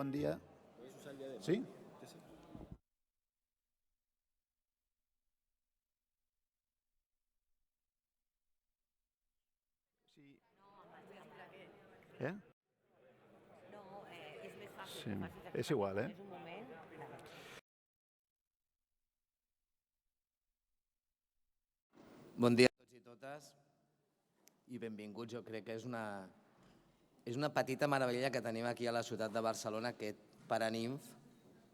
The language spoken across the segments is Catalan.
bon dia. Sí? Eh? No, és més fàcil Sí. que facis aquesta És igual, pregunta. És un moment. Bon dia a tots i totes i benvinguts. Jo crec que és una petita meravella que tenim aquí a la ciutat de Barcelona, aquest Paraninf,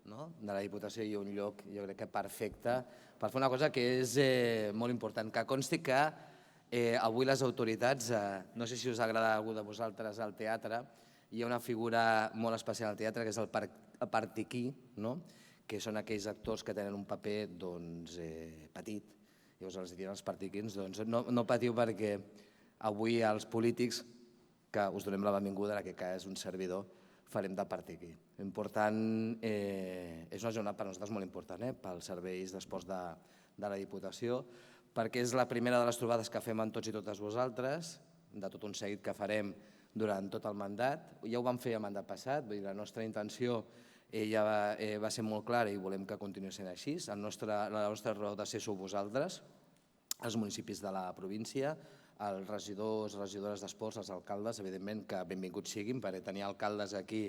no?, de la Diputació, i un lloc, jo crec que perfecte per fer una cosa que és molt important. Que consti que avui les autoritats, no sé si us agrada a algú de vosaltres el teatre, hi ha una figura molt especial al teatre que és el partiquí, no?, que són aquells actors que tenen un paper petit, llavors els diuen els partiquins. Doncs no patiu, perquè avui els polítics, que us donem la benvinguda, en aquest cas un servidor, farem de partiquí. Important, és una jornada per nosaltres molt important, pels serveis d'esports de la Diputació, perquè és la primera de les trobades que fem amb tots i totes vosaltres, de tot un seguit que farem durant tot el mandat. Ja ho vam fer el mandat passat, vull dir, la nostra intenció ja va ser molt clara i volem que continuï sent així. La nostra raó de ser sou vosaltres, els municipis de la província, els regidors, regidores d'esports, els alcaldes, evidentment que benvinguts siguin, perquè tenir alcaldes aquí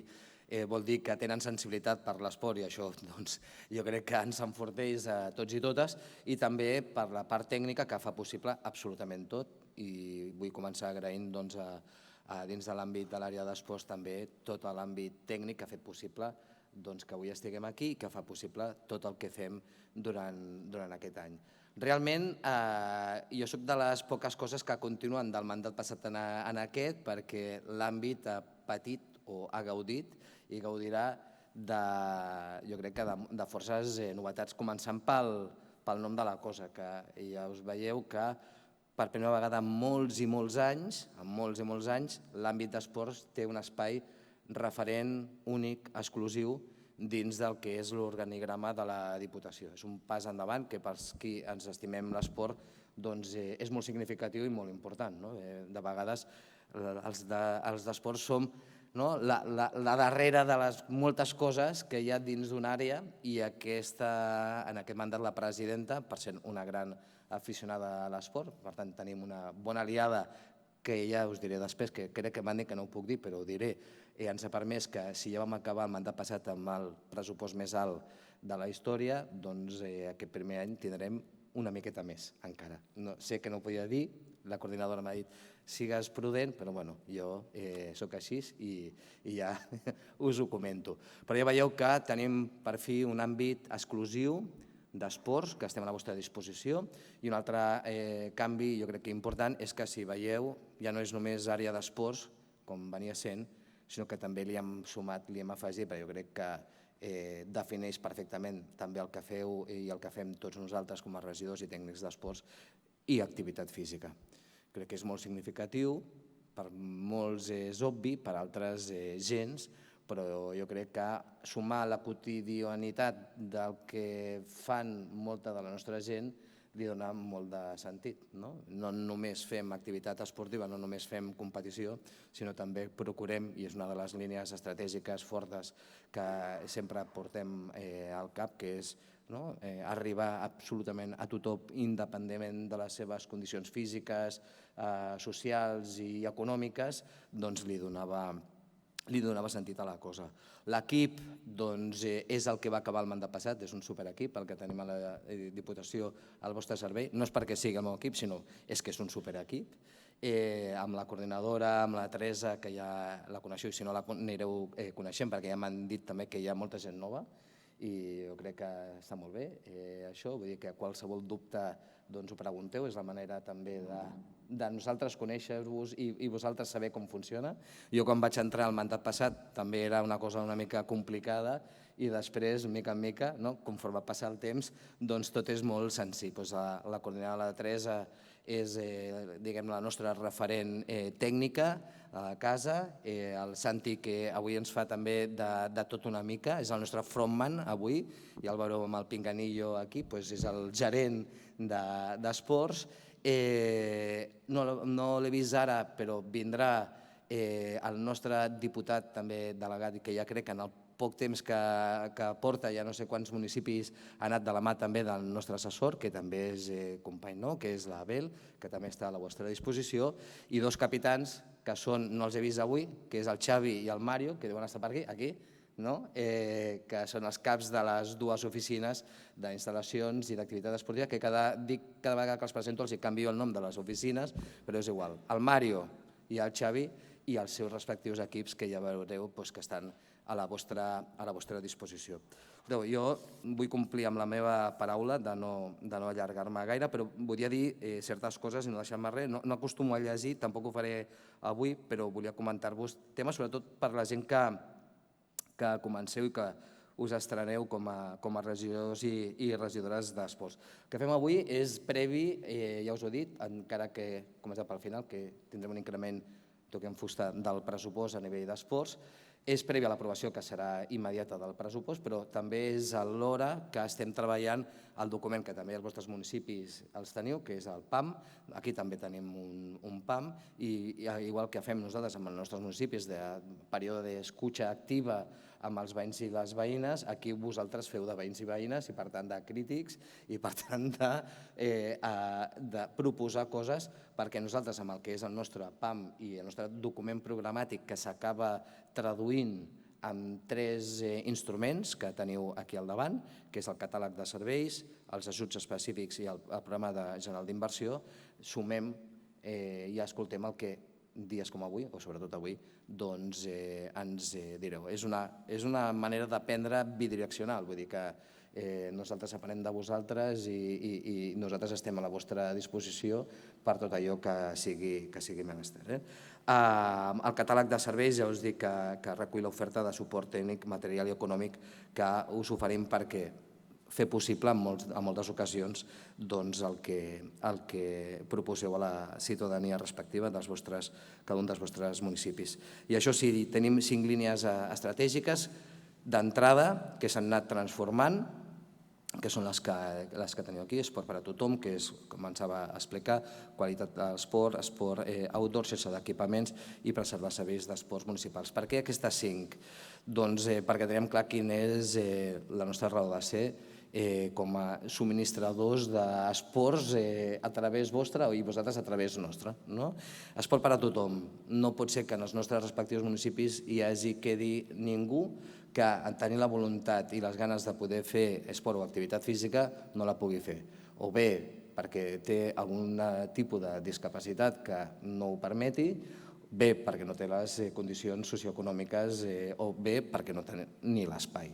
vol dir que tenen sensibilitat per l'esport, i això jo crec que ens enforteix a tots i totes, i també per la part tècnica que fa possible absolutament tot. I vull començar agraint dins de l'àmbit de l'àrea d'esports també tot l'àmbit tècnic que ha fet possible que avui estiguem aquí i que fa possible tot el que fem durant aquest any. Realment, jo soc de les poques coses que continuen del mandat passat en aquest, perquè l'àmbit ha patit o ha gaudit i gaudirà jo crec que de forces novetats, començant pel nom de la cosa, que ja us veieu que per primera vegada en molts i molts anys, l'àmbit d'esports té un espai referent, únic, exclusiu, dins del que és l'organigrama de la Diputació. És un pas endavant que pels qui ens estimem l'esport és molt significatiu i molt important. De vegades els d'esports som la darrera de les moltes coses que hi ha dins d'una àrea, i en aquest mandat la presidenta, per ser una gran aficionada a l'esport, per tant tenim una bona aliada que ja us diré després, que crec que m'han dit que no ho puc dir, però ho diré. Ens ha permès que, si ja vam acabar el mandat passat amb el pressupost més alt de la història, doncs aquest primer any tindrem una miqueta més encara. Sé que no ho podia dir, la coordinadora m'ha dit sigues prudent, però bueno, jo soc així i ja us ho comento. Però ja veieu que tenim per fi un àmbit exclusiu d'esports que estem a la vostra disposició, i un altre canvi jo crec que important és que, si veieu, ja no és només àrea d'esports com venia sent, sinó que també li hem sumat, li hem afegit, perquè jo crec que defineix perfectament també el que feu i el que fem tots nosaltres com a regidors i tècnics d'esports, i activitat física. Crec que és molt significatiu, per molts és obvi, per altres gens, però jo crec que sumar la quotidianitat del que fan molta de la nostra gent li dona molt de sentit. No només fem activitat esportiva, no només fem competició, sinó també procurem, i és una de les línies estratègiques fortes que sempre portem al cap, que és arribar absolutament a tothom, independentment de les seves condicions físiques, socials i econòmiques, doncs li donava sentit a la cosa. L'equip és el que va acabar el mandat passat, és un superequip el que tenim a la Diputació al vostre servei. No és perquè sigui el meu equip, sinó és que és un superequip, amb la coordinadora, amb la Teresa, que ja la coneixeu, i si no l'anireu coneixent, perquè ja m'han dit també que hi ha molta gent nova, i jo crec que està molt bé això. Vull dir que qualsevol dubte ho pregunteu, és la manera també de nosaltres conèixer-vos i vosaltres saber com funciona. Jo quan vaig entrar al mandat passat també era una cosa una mica complicada, i després, mica en mica, conforme passa el temps, tot és molt senzill. La coordinadora de Teresa és la nostra referent tècnica a la casa, el Santi, que avui ens fa també de tot una mica, és el nostre frontman avui, ja el veureu amb el pinganillo aquí, és el gerent d'esports. No l'he vist ara, però vindrà el nostre diputat també delegat, que ja crec que en el poc temps que porta, ja no sé quants municipis ha anat de la mà també del nostre assessor, que també és company, que és l'Abel, que també està a la vostra disposició, i dos capitans que són, no els he vist avui, que és el Xavi i el Mario, que deuen estar per aquí, que són els caps de les dues oficines d'instal·lacions i d'activitat esportiva, que cada vegada que els presento els canvio el nom de les oficines, però és igual. El Mario i el Xavi i els seus respectius equips, que ja veureu que estan a la vostra disposició. Jo vull complir amb la meva paraula de no allargar-me gaire, però volia dir certes coses i no deixar-me res. No acostumo a llegir, tampoc ho faré avui, però volia comentar-vos temes, sobretot per la gent que comenceu i que us estreneu com a regidors i regidores d'esports. El que fem avui és previ, ja us ho he dit, encara que comencem pel final, que tindrem un increment, toquem fusta, del pressupost a nivell d'esports. És previ a l'aprovació, que serà immediata, del pressupost, però també és alhora que estem treballant el document que també els vostres municipis els teniu, que és el PAM. Aquí també tenim un PAM, i igual que fem nosaltres amb els nostres municipis de període d'escucha activa amb els veïns i les veïnes, aquí vosaltres feu de veïns i veïnes i per tant de crítics i per tant de proposar coses, perquè nosaltres amb el que és el nostre PAM i el nostre document programàtic, que s'acaba traduint amb 3 instruments que teniu aquí al davant, que és el catàleg de serveis, els ajuts específics i el programa general d'inversió, sumem i escoltem el que dies com avui, o sobretot avui, doncs ens direu. És una manera d'aprendre bidireccional, vull dir que nosaltres aprenem de vosaltres i nosaltres estem a la vostra disposició per tot allò que sigui menester. El catàleg de serveis ja us dic que recull l'oferta de suport tècnic, material i econòmic que us oferim perquè fer possible en moltes ocasions el que proposeu a la ciutadania respectiva de cada un dels vostres municipis. I això sí, tenim 5 línies estratègiques d'entrada que s'han anat transformant, que són les que teniu aquí, esport per a tothom, que és, com començava a explicar, qualitat de l'esport, esport outdoor, xarxa d'equipaments i preservar serveis d'esports municipals. Per què aquestes 5? Doncs perquè tenim clar quina és la nostra raó de ser com a subministradors d'esports a través vostre i vosaltres a través nostre. Esport per a tothom. No pot ser que en els nostres respectius municipis hi quedi ningú que tenir la voluntat i les ganes de poder fer esport o activitat física no la pugui fer. O bé perquè té algun tipus de discapacitat que no ho permeti, bé perquè no té les condicions socioeconòmiques o bé perquè no té ni l'espai.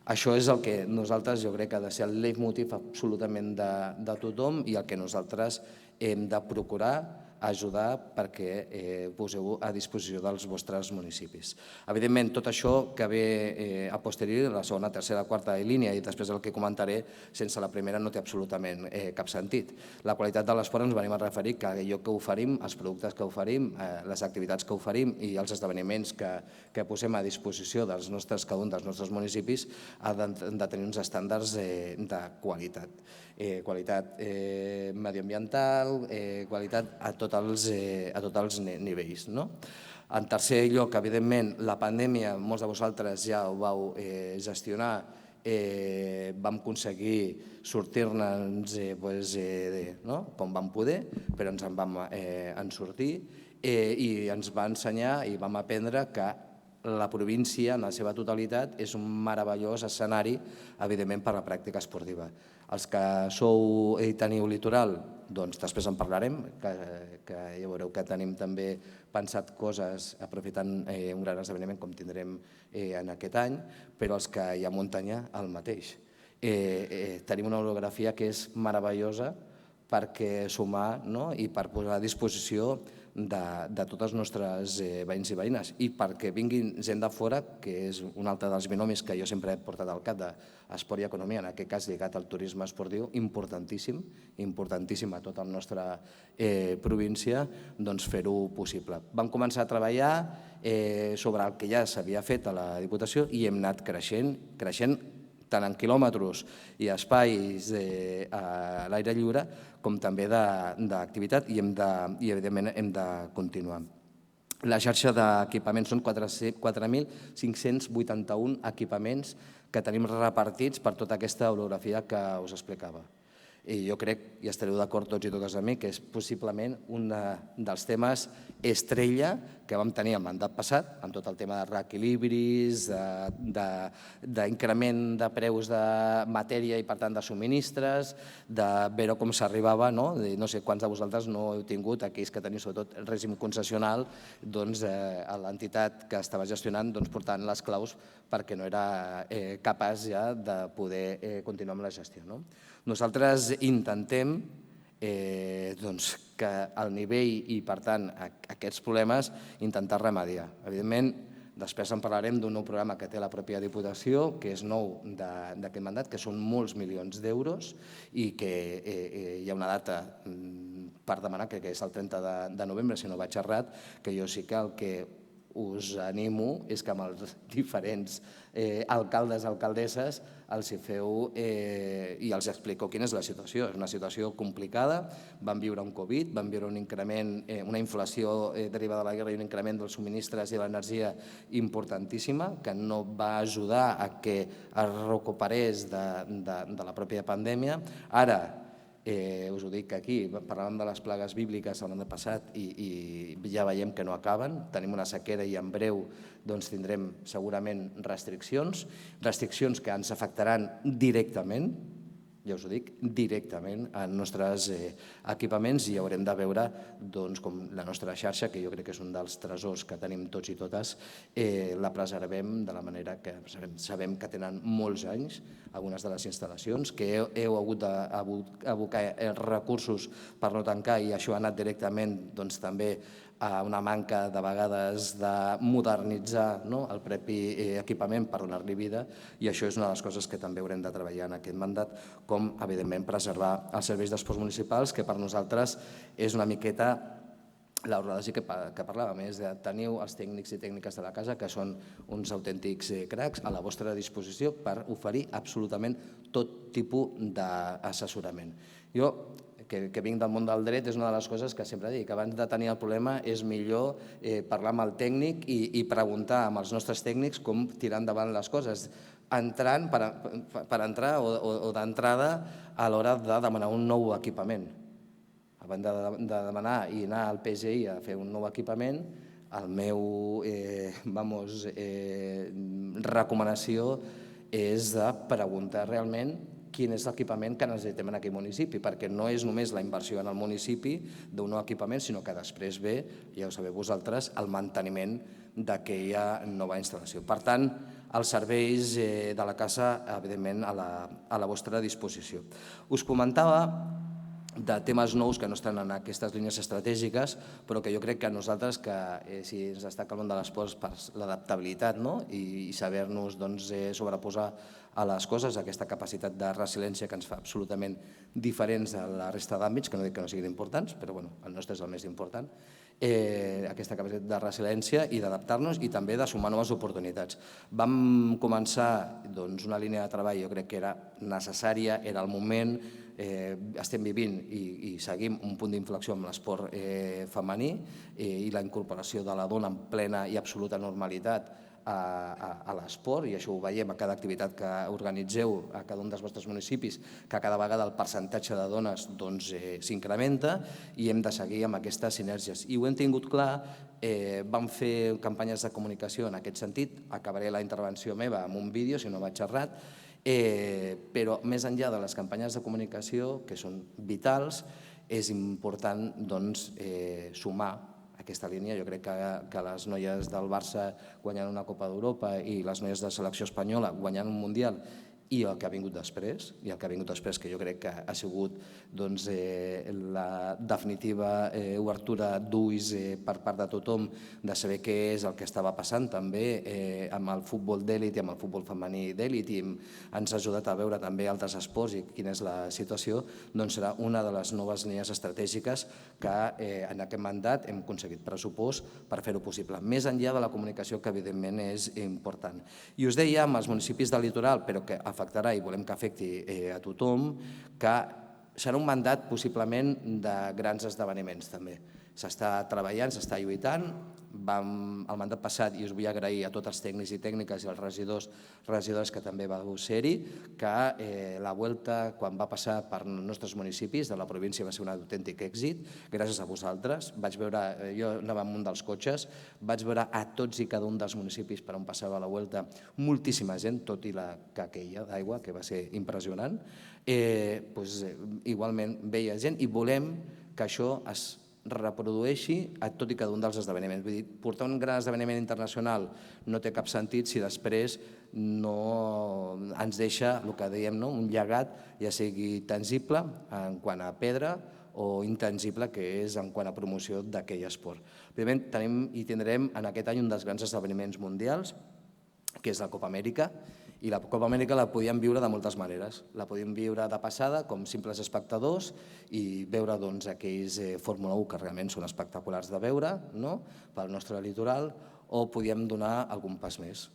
Això és el que nosaltres, jo crec que ha de ser el leitmotiv absolutament de tothom i el que nosaltres hem de procurar ajudar perquè poseu a disposició dels vostres municipis. Evidentment, tot això que ve a posteriori, la segona, tercera, quarta línia i després el que comentaré, sense la primera no té absolutament cap sentit. La qualitat de l'esport ens venim a referir que allò que oferim, els productes que oferim, les activitats que oferim i els esdeveniments que posem a disposició cada un dels nostres municipis han de tenir uns estàndards de qualitat. Qualitat mediambiental, qualitat a tots els nivells. En tercer lloc, evidentment, la pandèmia, molts de vosaltres ja ho vau gestionar, vam aconseguir sortir-nos com vam poder, però ens en vam sortir i ens va ensenyar i vam aprendre que la província, en la seva totalitat, és un meravellós escenari, evidentment, per a la pràctica esportiva. Els que sou i teniu litoral, doncs després en parlarem, que ja veureu que tenim també pensat coses aprofitant un gran esdeveniment com tindrem en aquest any, però els que hi ha muntanya, el mateix. Tenim una orografia que és meravellosa perquè sumar i per posar a disposició de tots els nostres veïns i veïnes i perquè vinguin gent de fora, que és un altre dels binomis que jo sempre he portat al cap d'esport i economia, en aquest cas lligat al turisme esportiu, importantíssim, importantíssim a tota la nostra província, doncs fer-ho possible. Vam començar a treballar sobre el que ja s'havia fet a la Diputació i hem anat creixent tant en quilòmetres i espais a l'aire lliure com també d'activitat i evidentment hem de continuar. La xarxa d'equipaments són 4.581 equipaments que tenim repartits per tota aquesta orografia que us explicava. I jo crec, i estareu d'acord tots i totes amb mi, que és possiblement un dels temes estrella que vam tenir el mandat passat, amb tot el tema de reequilibris, d'increment de preus de matèria i, per tant, de subministres, de veure com s'arribava, no sé quants de vosaltres no heu tingut, aquells que teniu sobretot el règim concessional, a l'entitat que estava gestionant portant les claus perquè no era capaç ja de poder continuar amb la gestió. Nosaltres intentem que el nivell i, per tant, aquests problemes intentar remediar. Evidentment, després en parlarem d'un nou programa que té la pròpia Diputació, que és nou d'aquest mandat, que són molts milions d'euros i que hi ha una data per demanar, que és el 30 de novembre, si no vaig errat, que jo sí que el que us animo és que amb els diferents alcaldes, alcaldesses, els hi feu i els expliqueu quina és la situació. És una situació complicada, vam viure un Covid, vam viure un increment, una inflació derivada de la guerra i un increment dels subministres i l'energia importantíssima, que no va ajudar a que es recuperés de la pròpia pandèmia. Ara, us ho dic aquí, parlàvem de les plagues bíbliques l'any passat i ja veiem que no acaben, tenim una sequera i en breu tindrem segurament restriccions que ens afectaran directament, ja us ho dic, directament als nostres equipaments i haurem de veure com la nostra xarxa, que jo crec que és un dels tresors que tenim tots i totes, la preservem de la manera que sabem que tenen molts anys algunes de les instal·lacions, que heu hagut d'abocar recursos per no tancar i això ha anat directament també a una manca de vegades de modernitzar el propi equipament per donar-li vida i això és una de les coses que també haurem de treballar en aquest mandat, com evidentment preservar els serveis d'esports municipals, que per nosaltres és una miqueta l'ordre que parlàvem, és de teniu els tècnics i tècniques de la casa que són uns autèntics cracs a la vostra disposició per oferir absolutament tot tipus d'assessorament. Jo, que vinc del món del dret, és una de les coses que sempre dic, que abans de tenir el problema és millor parlar amb el tècnic i preguntar amb els nostres tècnics com tirar endavant les coses, per entrar o d'entrada a l'hora de demanar un nou equipament. Abans de demanar i anar al PGI a fer un nou equipament, la meva recomanació és de preguntar realment quin és l'equipament que necessitem en aquell municipi, perquè no és només la inversió en el municipi d'un nou equipament, sinó que després ve, ja ho sabeu vosaltres, el manteniment d'aquella nova instal·lació. Per tant, els serveis de la casa, evidentment, a la vostra disposició. Us comentava de temes nous que no estan en aquestes línies estratègiques, però que jo crec que nosaltres, que si ens destaca el món de l'esport per l'adaptabilitat i saber-nos sobreposar a les coses, aquesta capacitat de resiliència que ens fa absolutament diferents a la resta d'àmbits, que no dic que no siguin importants, però el nostre és el més important, aquesta capacitat de resiliència i d'adaptar-nos i també de sumar noves oportunitats. Vam començar una línia de treball, jo crec que era necessària, era el moment, estem vivint i seguim un punt d'inflexió amb l'esport femení i la incorporació de la dona en plena i absoluta normalitat a l'esport, i això ho veiem a cada activitat que organitzeu a cada un dels vostres municipis, que cada vegada el percentatge de dones s'incrementa i hem de seguir amb aquestes sinergies. I ho hem tingut clar, vam fer campanyes de comunicació en aquest sentit, acabaré la intervenció meva amb un vídeo, si no vaig errat, però més enllà de les campanyes de comunicació, que són vitals, és important sumar aquesta línia. Jo crec que les noies del Barça guanyant una Copa d'Europa i les noies de la selecció espanyola guanyant un Mundial i el que ha vingut després, que jo crec que ha sigut la definitiva obertura d'ulls per part de tothom de saber què és el que estava passant també amb el futbol d'èlit i amb el futbol femení d'èlit, i ens ha ajudat a veure també altres esports i quina és la situació, doncs serà una de les noves línies estratègiques que en aquest mandat hem aconseguit pressupost per fer-ho possible, més enllà de la comunicació, que evidentment és important. I us deia, amb els municipis del litoral, però que afectarà i volem que afecti a tothom, que serà un mandat possiblement de grans esdeveniments també. S'està treballant, s'està lluitant el mandat passat, i us vull agrair a tots els tècnics i tècniques i als regidors que també vau ser-hi, que la Vuelta, quan va passar per nostres municipis de la província, va ser un autèntic èxit, gràcies a vosaltres. Jo anava en un dels cotxes, vaig veure a tots i cada un dels municipis per on passava la Vuelta moltíssima gent, tot i la que queia d'aigua, que va ser impressionant. Igualment veia gent i volem que això es reprodueixi a tot i cada un dels esdeveniments. Vull dir, portar un gran esdeveniment internacional no té cap sentit si després no ens deixa, el que dèiem, un llegat, ja sigui tangible en quant a pedra o intangible, que és en quant a promoció d'aquell esport. Òbviament, tenim i tindrem en aquest any un dels grans esdeveniments mundials, que és la Copa Amèrica, i la Copa Amèrica la podíem viure de moltes maneres. La podíem viure de passada, com simples espectadors, i veure aquells Fórmula 1 que realment són espectaculars de veure pel nostre litoral, o podíem donar algun pas més.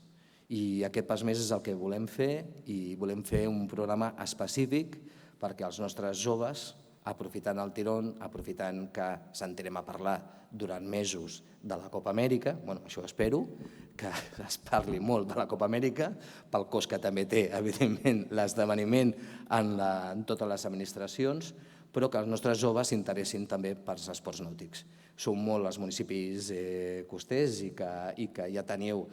I aquest pas més és el que volem fer, i volem fer un programa específic perquè els nostres joves, aprofitant el tirón, aprofitant que sentirem a parlar durant mesos de la Copa Amèrica, això espero, que es parli molt de la Copa Amèrica, pel cost que també té, evidentment, l'esdeveniment en totes les administracions, però que els nostres joves s'interessin també pels esports nàutics. Som molts els municipis costers i que ja teniu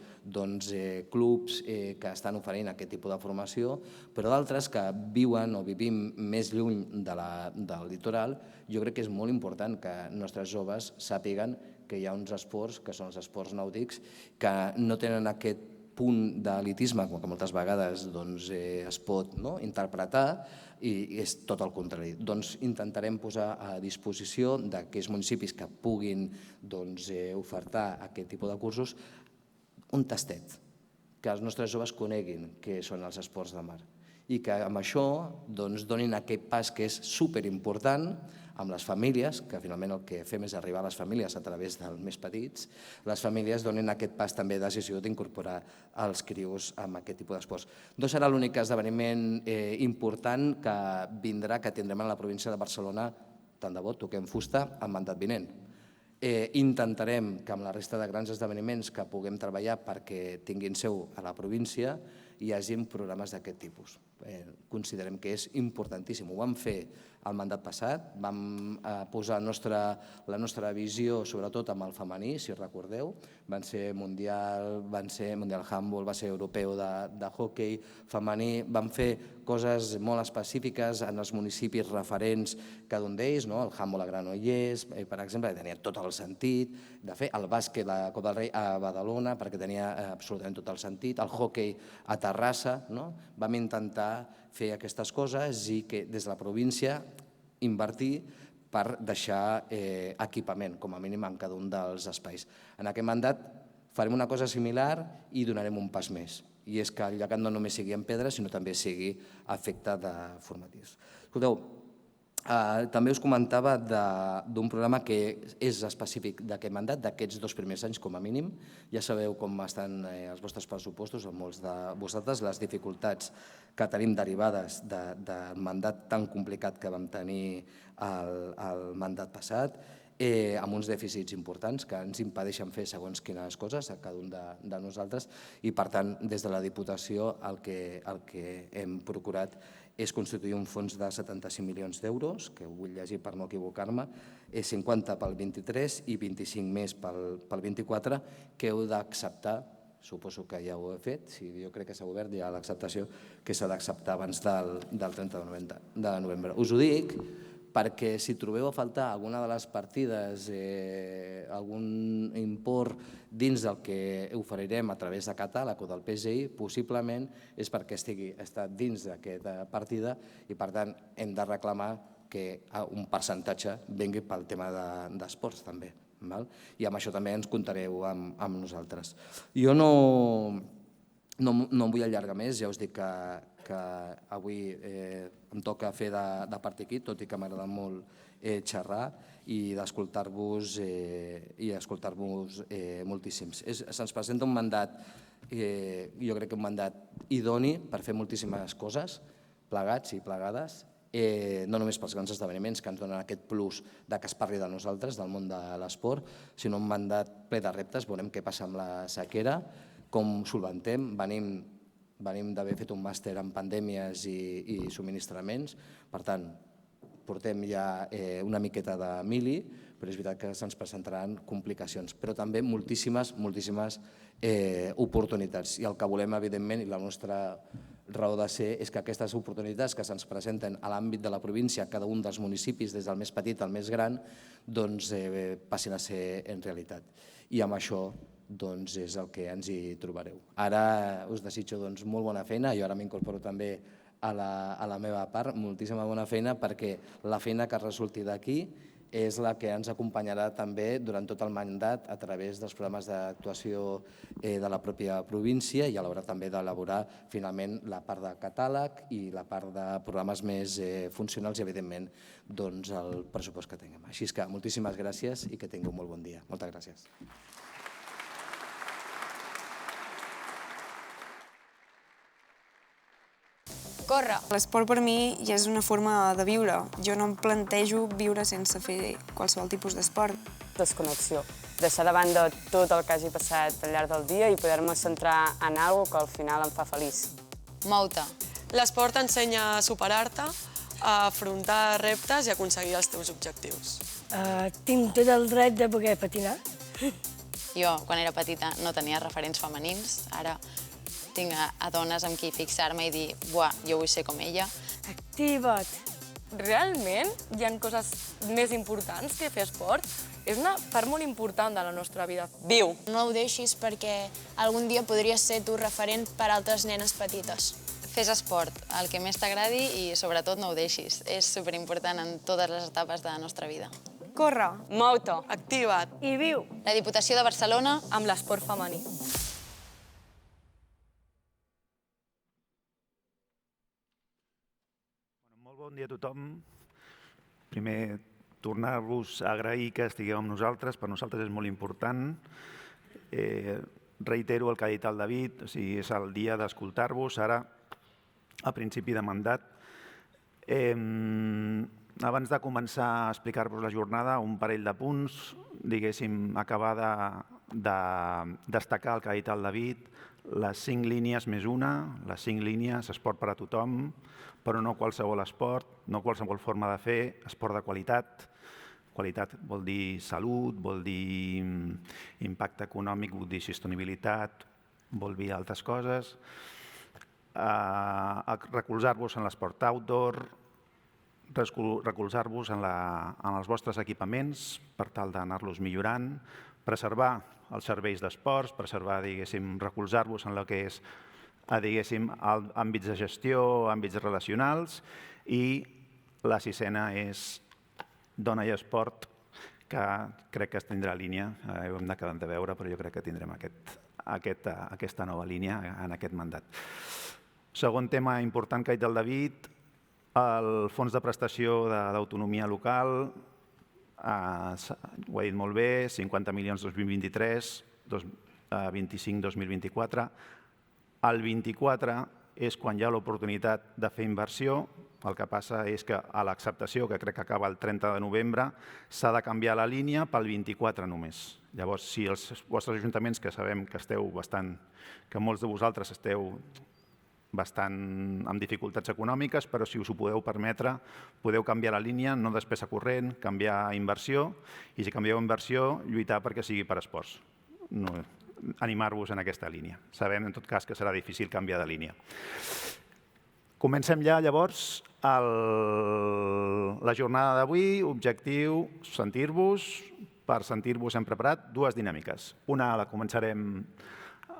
clubs que estan oferint aquest tipus de formació, però d'altres que viuen o vivim més lluny del litoral, jo crec que és molt important que els nostres joves sàpiguen que hi ha uns esports, que són els esports nàutics, que no tenen aquest punt d'elitisme, que moltes vegades es pot interpretar, i és tot el contrari. Intentarem posar a disposició d'aquells municipis que puguin ofertar aquest tipus de cursos un tastet, que els nostres joves coneguin què són els esports de mar i que amb això donin aquest pas que és superimportant amb les famílies, que finalment el que fem és arribar a les famílies a través dels més petits, les famílies donin aquest pas també de decisió d'incorporar els crios en aquest tipus d'esports. No serà l'únic esdeveniment important que vindrà, que tindrem a la província de Barcelona, tant de bo toquem fusta, en mandat vinent. Intentarem que amb la resta de grans esdeveniments que puguem treballar perquè tinguin seu a la província hi hagi programes d'aquest tipus. Considerem que és importantíssim. Ho vam fer el mandat passat, vam posar la nostra visió, sobretot amb el femení, si recordeu. Van ser Mundial Handball, va ser Europeu de hoquei femení, vam fer coses molt específiques en els municipis referents cada un d'ells, el handball a Granollers, per exemple, que tenia tot el sentit, de fer el bàsquet, la Copa del Rei a Badalona, perquè tenia absolutament tot el sentit, el hoquei a Terrassa, vam intentar fer aquestes coses i que des de la província invertir per deixar equipament, com a mínim en cada un dels espais. En aquest mandat farem una cosa similar i donarem un pas més, i és que el llegat no només sigui en pedra, sinó també sigui a efecte de formatius. Escolteu, també us comentava d'un programa que és específic d'aquest mandat, d'aquests 2 primers anys com a mínim. Ja sabeu com estan els vostres pressupostos, en molts de vosaltres, les dificultats que tenim derivades del mandat tan complicat que vam tenir el mandat passat, amb uns dèficits importants que ens impedeixen fer segons quines coses a cada un de nosaltres, i per tant des de la Diputació el que hem procurat és constituir un fons de 75 milions d'euros, que ho vull llegir per no equivocar-me, 50 pel 23 i 25 més pel 24, que heu d'acceptar, suposo que ja ho he fet, jo crec que s'ha obert ja l'acceptació, que s'ha d'acceptar abans del 30 de novembre. Us ho dic perquè si trobeu a faltar alguna de les partides, algun import dins del que oferirem a través de catàleg o del PGI, possiblement és perquè està dins d'aquesta partida i per tant hem de reclamar que un percentatge vingui pel tema d'esports també. I amb això també ens comptareu amb nosaltres. Jo no em vull allargar més, ja us dic que avui em toca fer de part aquí, tot i que m'agrada molt xerrar i d'escoltar-vos moltíssims. Se'ns presenta un mandat, jo crec que un mandat idoni per fer moltíssimes coses, plegats i plegades, no només pels grans esdeveniments que ens donen aquest plus de que es parli de nosaltres, del món de l'esport, sinó un mandat ple de reptes. Veurem què passa amb la sequera, com solventem. Venim d'haver fet un màster en pandèmies i subministraments, per tant, portem ja una miqueta de mili, però és veritat que se'ns presentaran complicacions, però també moltíssimes oportunitats. I el que volem, evidentment, i la nostra raó de ser, és que aquestes oportunitats que se'ns presenten a l'àmbit de la província, cada un dels municipis, des del més petit al més gran, passin a ser en realitat. I amb això és el que ens hi trobareu. Ara us desitjo molt bona feina, jo ara m'incorporo també a la meva part, moltíssima bona feina, perquè la feina que resulti d'aquí és la que ens acompanyarà també durant tot el mandat a través dels programes d'actuació de la pròpia província i a l'hora també d'elaborar finalment la part de catàleg i la part de programes més funcionals i, evidentment, el pressupost que tinguem. Així que moltíssimes gràcies i que tingueu un molt bon dia. Moltes gràcies. Córrer. L'esport per mi ja és una forma de viure. Jo no em plantejo viure sense fer qualsevol tipus d'esport. Desconnexió. Deixar de banda tot el que hagi passat al llarg del dia i poder-me centrar en alguna cosa que al final em fa feliç. Mou-te. L'esport t'ensenya a superar-te, a afrontar reptes i a aconseguir els teus objectius. Tinc tot el dret de poder patinar. Jo, quan era petita, no tenia referents femenins. Ara tinc a dones amb qui fixar-me i dir «Buah, jo vull ser com ella». Activa't! Realment hi ha coses més importants que fer esport? És una part molt important de la nostra vida. Viu! No ho deixis perquè algun dia podries ser tu referent per a altres nenes petites. Fes esport, el que més t'agradi i sobretot no ho deixis. És superimportant en totes les etapes de la nostra vida. Corre. Mou-te. Activa't. I viu! La Diputació de Barcelona Amb l'esport femení. Bon dia a tothom. Primer, tornar-vos a agrair que estigueu amb nosaltres. Per nosaltres és molt important. Reitero el que ha dit el David, és el dia d'escoltar-vos, ara, a principi de mandat. Abans de començar a explicar-vos la jornada, un parell de punts, diguéssim, acabar de destacar el que ha dit el David, les 5 línies més una, les 5 línies, esport per a tothom, però no qualsevol esport, no qualsevol forma de fer, esport de qualitat. Qualitat vol dir salut, vol dir impacte econòmic, vol dir sostenibilitat, vol dir altres coses. Recolzar-vos en l'esport outdoor, recolzar-vos en els vostres equipaments per tal d'anar-los millorant, preservar els serveis d'esports, preservar, diguéssim, recolzar-vos en el que és diguéssim, àmbits de gestió, àmbits relacionals, i la 6a és dona i esport, que crec que es tindrà línia, ho hem acabat de veure, però jo crec que tindrem aquesta nova línia en aquest mandat. Segon tema important que ha dit el David, el fons de prestació d'autonomia local, ho ha dit molt bé, 50 milions 2023, 25-2024, el 24 és quan hi ha l'oportunitat de fer inversió. El que passa és que a l'acceptació, que crec que acaba el 30 de novembre, s'ha de canviar la línia pel 24 només. Llavors, si els vostres ajuntaments, que sabem que que molts de vosaltres esteu bastant amb dificultats econòmiques, però si us ho podeu permetre, podeu canviar la línia, no despesa corrent, canviar inversió, i si canvieu inversió, lluitar perquè sigui per esports. Animar-vos en aquesta línia. Sabem, en tot cas, que serà difícil canviar de línia. Comencem ja, llavors, la jornada d'avui. Objectiu, sentir-vos. Per sentir-vos hem preparat 2 dinàmiques. Una la començarem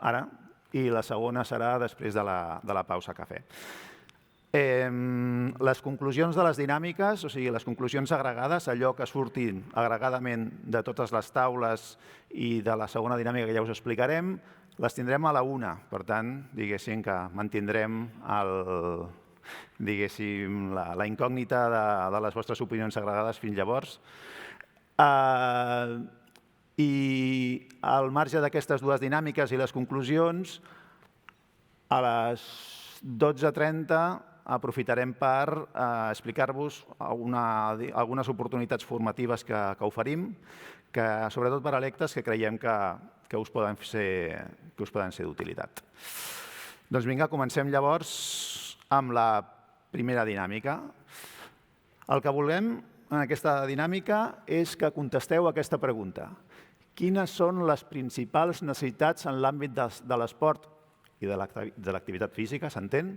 ara i la segona serà després de la pausa cafè. Les conclusions de les dinàmiques, o sigui, les conclusions agregades, allò que surtin agregadament de totes les taules i de la segona dinàmica que ja us explicarem, les tindrem a la 1. Per tant, diguéssim que mantindrem la incògnita de les vostres opinions agregades fins llavors. I al marge d'aquestes 2 dinàmiques i les conclusions, a les 12:30 aprofitarem per explicar-vos algunes oportunitats formatives que oferim, sobretot per a electes que creiem que us poden ser d'utilitat. Doncs vinga, comencem llavors amb la primera dinàmica. El que volem en aquesta dinàmica és que contesteu aquesta pregunta. Quines són les principals necessitats en l'àmbit de l'esport i de l'activitat física, s'entén,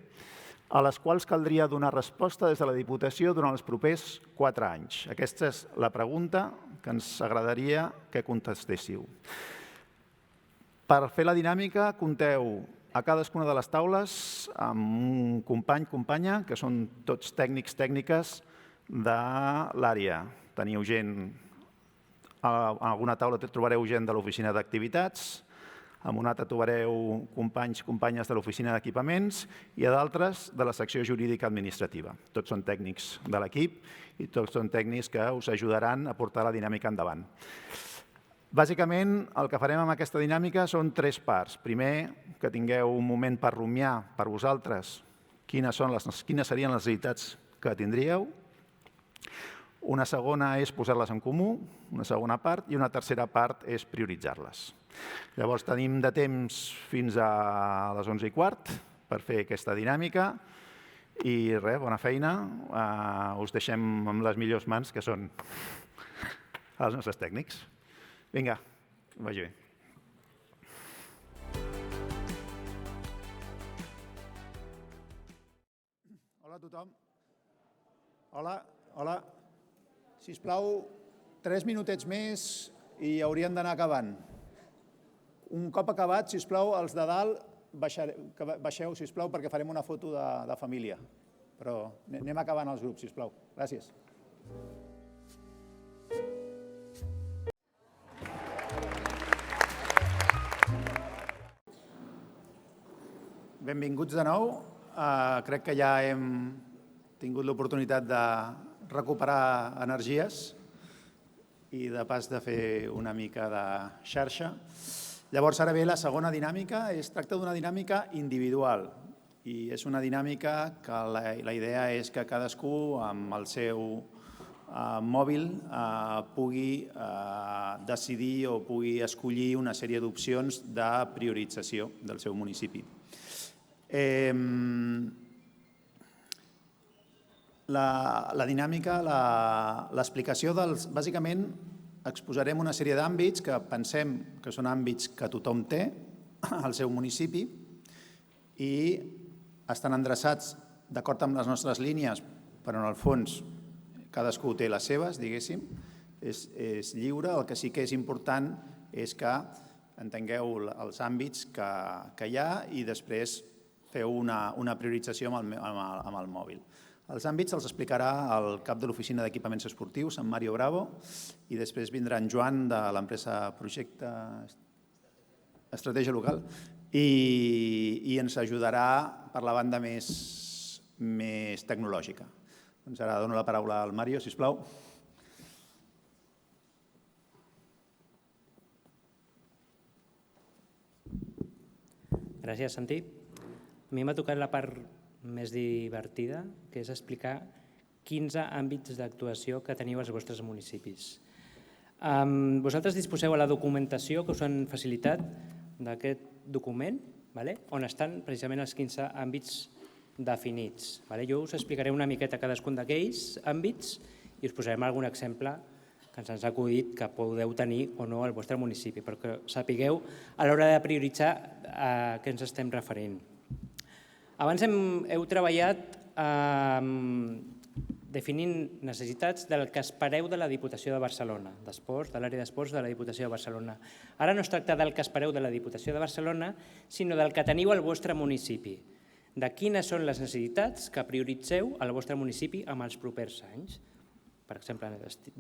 a les quals caldria donar resposta des de la Diputació durant els propers 4 anys? Aquesta és la pregunta que ens agradaria que contestéssiu. Per fer la dinàmica, compteu a cadascuna de les taules amb un company, companya, que són tots tècnics, tècniques de l'àrea. Teniu gent, en alguna taula trobareu gent de l'oficina d'activitats, en una altra trobareu companys, companyes de l'oficina d'equipaments i a d'altres de la secció jurídica administrativa. Tots són tècnics de l'equip i tots són tècnics que us ajudaran a portar la dinàmica endavant. Bàsicament, el que farem amb aquesta dinàmica són 3 parts. Primer, que tingueu un moment per rumiar per vosaltres quines serien les necessitats que tindríeu. Una segona és posar-les en comú, una segona part, i una tercera part és prioritzar-les. Llavors, tenim de temps fins a les 11:15 per fer aquesta dinàmica i res, bona feina. Us deixem amb les millors mans, que són els nostres tècnics. Vinga, que vagi bé. Hola a tothom. Hola. Sisplau, 3 minutets més i hauríem d'anar acabant. Un cop acabat, sisplau, els de dalt, baixeu, sisplau, perquè farem una foto de família. Però anem acabant els grups, sisplau. Gràcies. Benvinguts de nou. Crec que ja hem tingut l'oportunitat de recuperar energies i de pas de fer una mica de xarxa. Llavors, ara ve la segona dinàmica. Es tracta d'una dinàmica individual i és una dinàmica que la idea és que cadascú amb el seu mòbil pugui decidir o pugui escollir una sèrie d'opcions de priorització del seu municipi. La dinàmica, l'explicació dels... Bàsicament, exposarem una sèrie d'àmbits que pensem que són àmbits que tothom té al seu municipi i estan endreçats d'acord amb les nostres línies, però en el fons cadascú té les seves, diguéssim, és lliure. El que sí que és important és que entengueu els àmbits que hi ha i després feu una priorització amb el mòbil. Els àmbits els explicarà el cap de l'Oficina d'Equipaments Esportius, en Mario Bravo, i després vindrà en Joan de l'empresa Projecte Estratègia Local i ens ajudarà per la banda més tecnològica. Doncs ara dono la paraula al Mario, sisplau. Gràcies, Santi. A mi m'ha tocat la part més divertida, que és explicar quins àmbits d'actuació que teniu als vostres municipis. Vosaltres disposeu a la documentació que us han facilitat d'aquest document, on estan precisament els 15 àmbits definits. Jo us explicaré una miqueta cadascun d'aquells àmbits i us posarem algun exemple que ens ha acudit que podeu tenir o no al vostre municipi, perquè sapigueu a l'hora de prioritzar a què ens estem referint. Abans heu treballat definint necessitats del que espereu de la Diputació de Barcelona, d'esports, de l'àrea d'esports de la Diputació de Barcelona. Ara no es tracta del que espereu de la Diputació de Barcelona, sinó del que teniu al vostre municipi, de quines són les necessitats que prioritzeu al vostre municipi en els propers anys. Per exemple,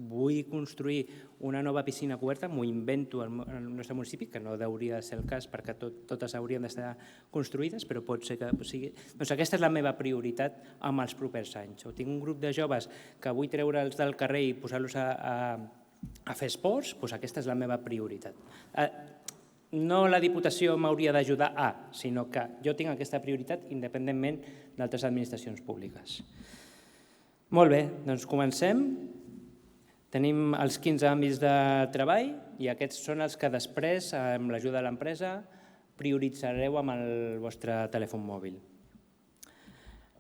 vull construir una nova piscina coberta, m'ho invento al nostre municipi, que no hauria de ser el cas perquè totes haurien d'estar construïdes, però pot ser que sigui... Doncs aquesta és la meva prioritat amb els propers anys. O tinc un grup de joves que vull treure'ls del carrer i posar-los a fer esports, doncs aquesta és la meva prioritat. no la Diputació m'hauria d'ajudar a, sinó que jo tinc aquesta prioritat independentment d'altres administracions públiques. Molt bé, doncs comencem. Tenim els 15 àmbits de treball i aquests són els que després, amb l'ajuda de l'empresa, prioritzareu amb el vostre telèfon mòbil.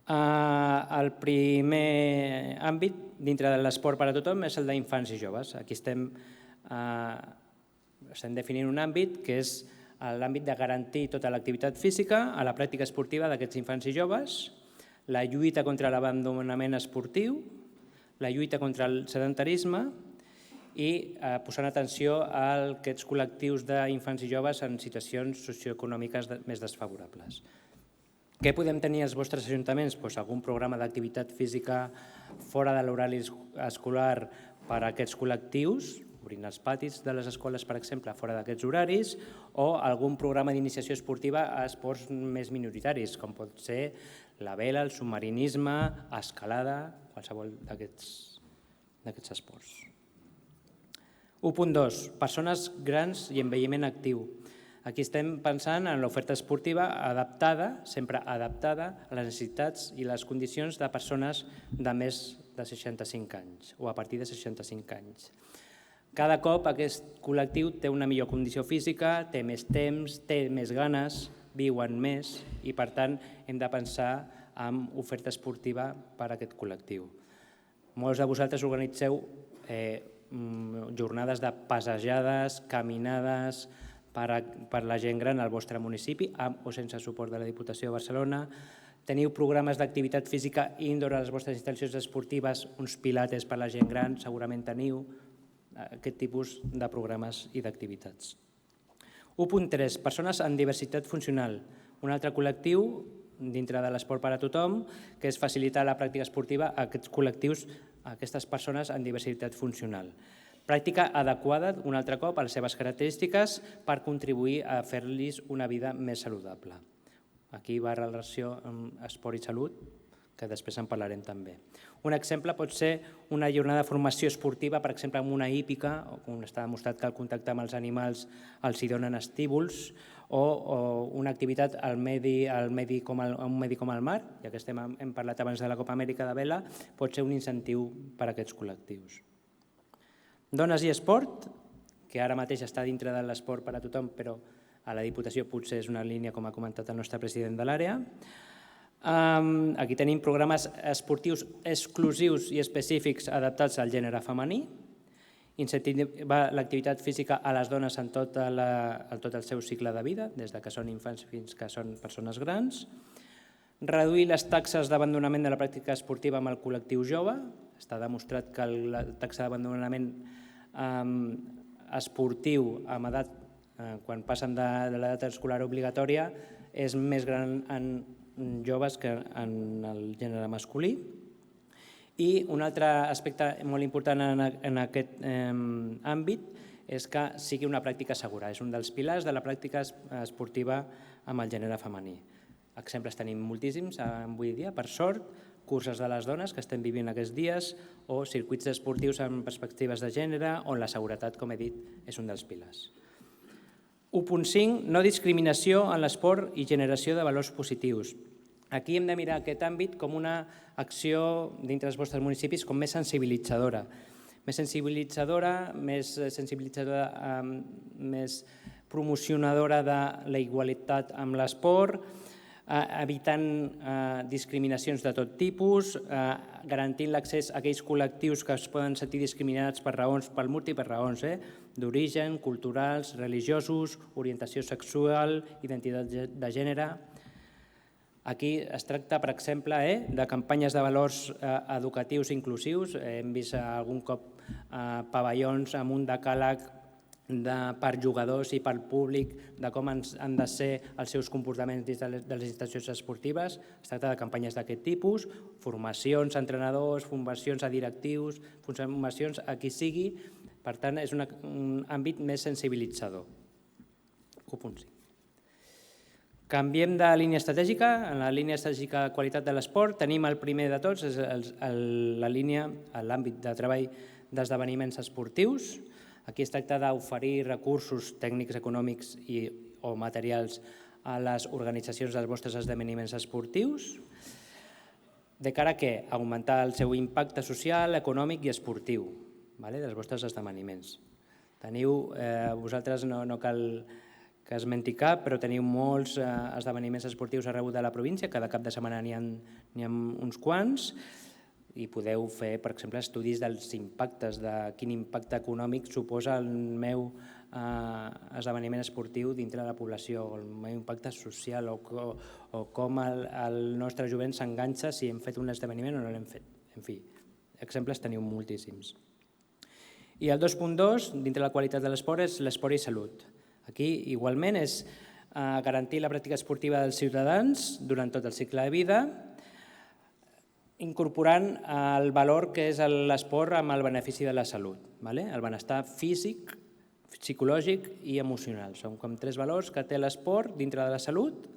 El primer àmbit dintre de l'esport per a tothom és el d'infants i joves. Aquí estem definint un àmbit que és l'àmbit de garantir tota l'activitat física a la pràctica esportiva d'aquests infants i joves, la lluita contra l'abandonament esportiu, la lluita contra el sedentarisme i posant atenció a aquests col·lectius d'infants i joves en situacions socioeconòmiques més desfavorables. Què podem tenir als vostres ajuntaments? Algun programa d'activitat física fora de l'horari escolar per a aquests col·lectius, obrint els patis de les escoles, per exemple, fora d'aquests horaris, o algun programa d'iniciació esportiva a esports més minoritaris, com pot ser la vela, el submarinisme, escalada, qualsevol d'aquests esports. 1.2. Persones grans i envelliment actiu. Aquí estem pensant en l'oferta esportiva adaptada, sempre adaptada a les necessitats i les condicions de persones de més de 65 anys o a partir de 65 anys. Cada cop aquest col·lectiu té una millor condició física, té més temps, té més ganes, viuen més i, per tant, hem de pensar en oferta esportiva per a aquest col·lectiu. Molts de vosaltres organitzeu jornades de passejades, caminades per la gent gran al vostre municipi, amb o sense suport de la Diputació de Barcelona. Teniu programes d'activitat física indoor a les vostres instal·lacions esportives, uns pilates per la gent gran, segurament teniu aquest tipus de programes i d'activitats. 1.3. Persones amb diversitat funcional. Un altre col·lectiu dintre de l'esport per a tothom, que és facilitar la pràctica esportiva a aquests col·lectius, a aquestes persones amb diversitat funcional. Pràctica adequada, un altre cop, a les seves característiques per contribuir a fer-los una vida més saludable. Aquí va la relació amb esport i salut, que després en parlarem també. Un exemple pot ser una jornada de formació esportiva, per exemple, amb una hípica, on està demostrat que el contacte amb els animals els hi donen estímuls, o una activitat a un medi com el mar, ja que hem parlat abans de la Copa Amèrica de vela, pot ser un incentiu per a aquests col·lectius. Dones i esport, que ara mateix està dintre de l'esport per a tothom, però a la Diputació potser és una línia, com ha comentat el nostre president de l'àrea. Aquí tenim programes esportius exclusius i específics adaptats al gènere femení, incentivar l'activitat física a les dones en tot el seu cicle de vida, des que són infants fins que són persones grans, reduir les taxes d'abandonament de la pràctica esportiva amb el col·lectiu jove. Està demostrat que la taxa d'abandonament esportiu amb edat, quan passen de l'edat escolar obligatòria, és més gran en joves que en el gènere masculí. I un altre aspecte molt important en aquest àmbit és que sigui una pràctica segura. És un dels pilars de la pràctica esportiva amb el gènere femení. Exemples tenim moltíssims avui dia, per sort, curses de les dones que estem vivint aquests dies o circuits esportius amb perspectives de gènere on la seguretat, com he dit, és un dels pilars. 1.5. No discriminació en l'esport i generació de valors positius. Aquí hem de mirar aquest àmbit com una acció dintre dels vostres municipis com més sensibilitzadora. Més sensibilitzadora, més promocionadora de la igualtat amb l'esport, evitant discriminacions de tot tipus, garantint l'accés a aquells col·lectius que es poden sentir discriminats per múltiples raons, d'origen, culturals, religiosos, orientació sexual, identitat de gènere. Aquí es tracta, per exemple, de campanyes de valors educatius inclusius. Hem vist algun cop pavellons amb un decàleg per jugadors i per públic de com han de ser els seus comportaments dins de les instal·lacions esportives. Es tracta de campanyes d'aquest tipus, formacions a entrenadors, formacions a directius, formacions a qui sigui. Per tant, és un àmbit més sensibilitzador. 1.5. Canviem de línia estratègica. En la línia estratègica de qualitat de l'esport tenim el primer de tots, és l'àmbit de treball d'esdeveniments esportius. Aquí es tracta d'oferir recursos tècnics, econòmics o materials a les organitzacions dels vostres esdeveniments esportius, de cara a què? Augmentar el seu impacte social, econòmic i esportiu dels vostres esdeveniments. Vosaltres no cal que esmenti cap, però teniu molts esdeveniments esportius arreu de la província, cada cap de setmana n'hi ha uns quants, i podeu fer, per exemple, estudis dels impactes, de quin impacte econòmic suposa el meu esdeveniment esportiu dintre de la població, el meu impacte social, o com el nostre jovent s'enganxa si hem fet un esdeveniment o no l'hem fet. En fi, exemples teniu moltíssims. I el 2.2, dintre de la qualitat de l'esport, és l'esport i salut. Aquí, igualment, és garantir la pràctica esportiva dels ciutadans durant tot el cicle de vida, incorporant el valor que és l'esport amb el benefici de la salut, el benestar físic, psicològic i emocional. Són com 3 valors que té l'esport dintre de la salut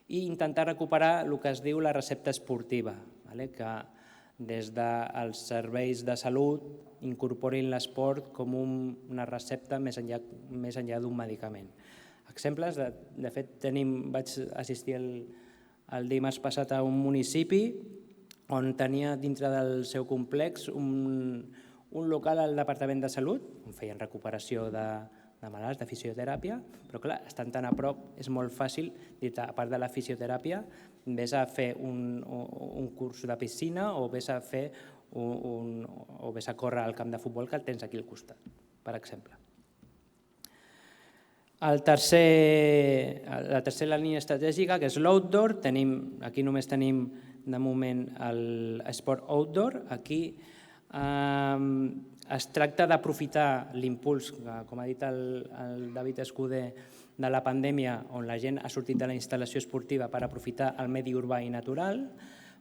i intentar recuperar el que es diu la recepta esportiva, que des dels serveis de salut incorporin l'esport com una recepta més enllà d'un medicament. Exemples, de fet, vaig assistir el dimarts passat a un municipi on tenia dintre del seu complex un local al Departament de Salut, on feien recuperació de malalts, de fisioteràpia, però clar, estan tan a prop, és molt fàcil, a part de la fisioteràpia, vés a fer un curs de piscina o vés a fer o vés a córrer al camp de futbol que el tens aquí al costat, per exemple. La tercera línia estratègica, que és l'outdoor, aquí només tenim de moment l'esport outdoor. Aquí es tracta d'aprofitar l'impuls, com ha dit el David Escudé, de la pandèmia, on la gent ha sortit de la instal·lació esportiva per aprofitar el medi urbà i natural,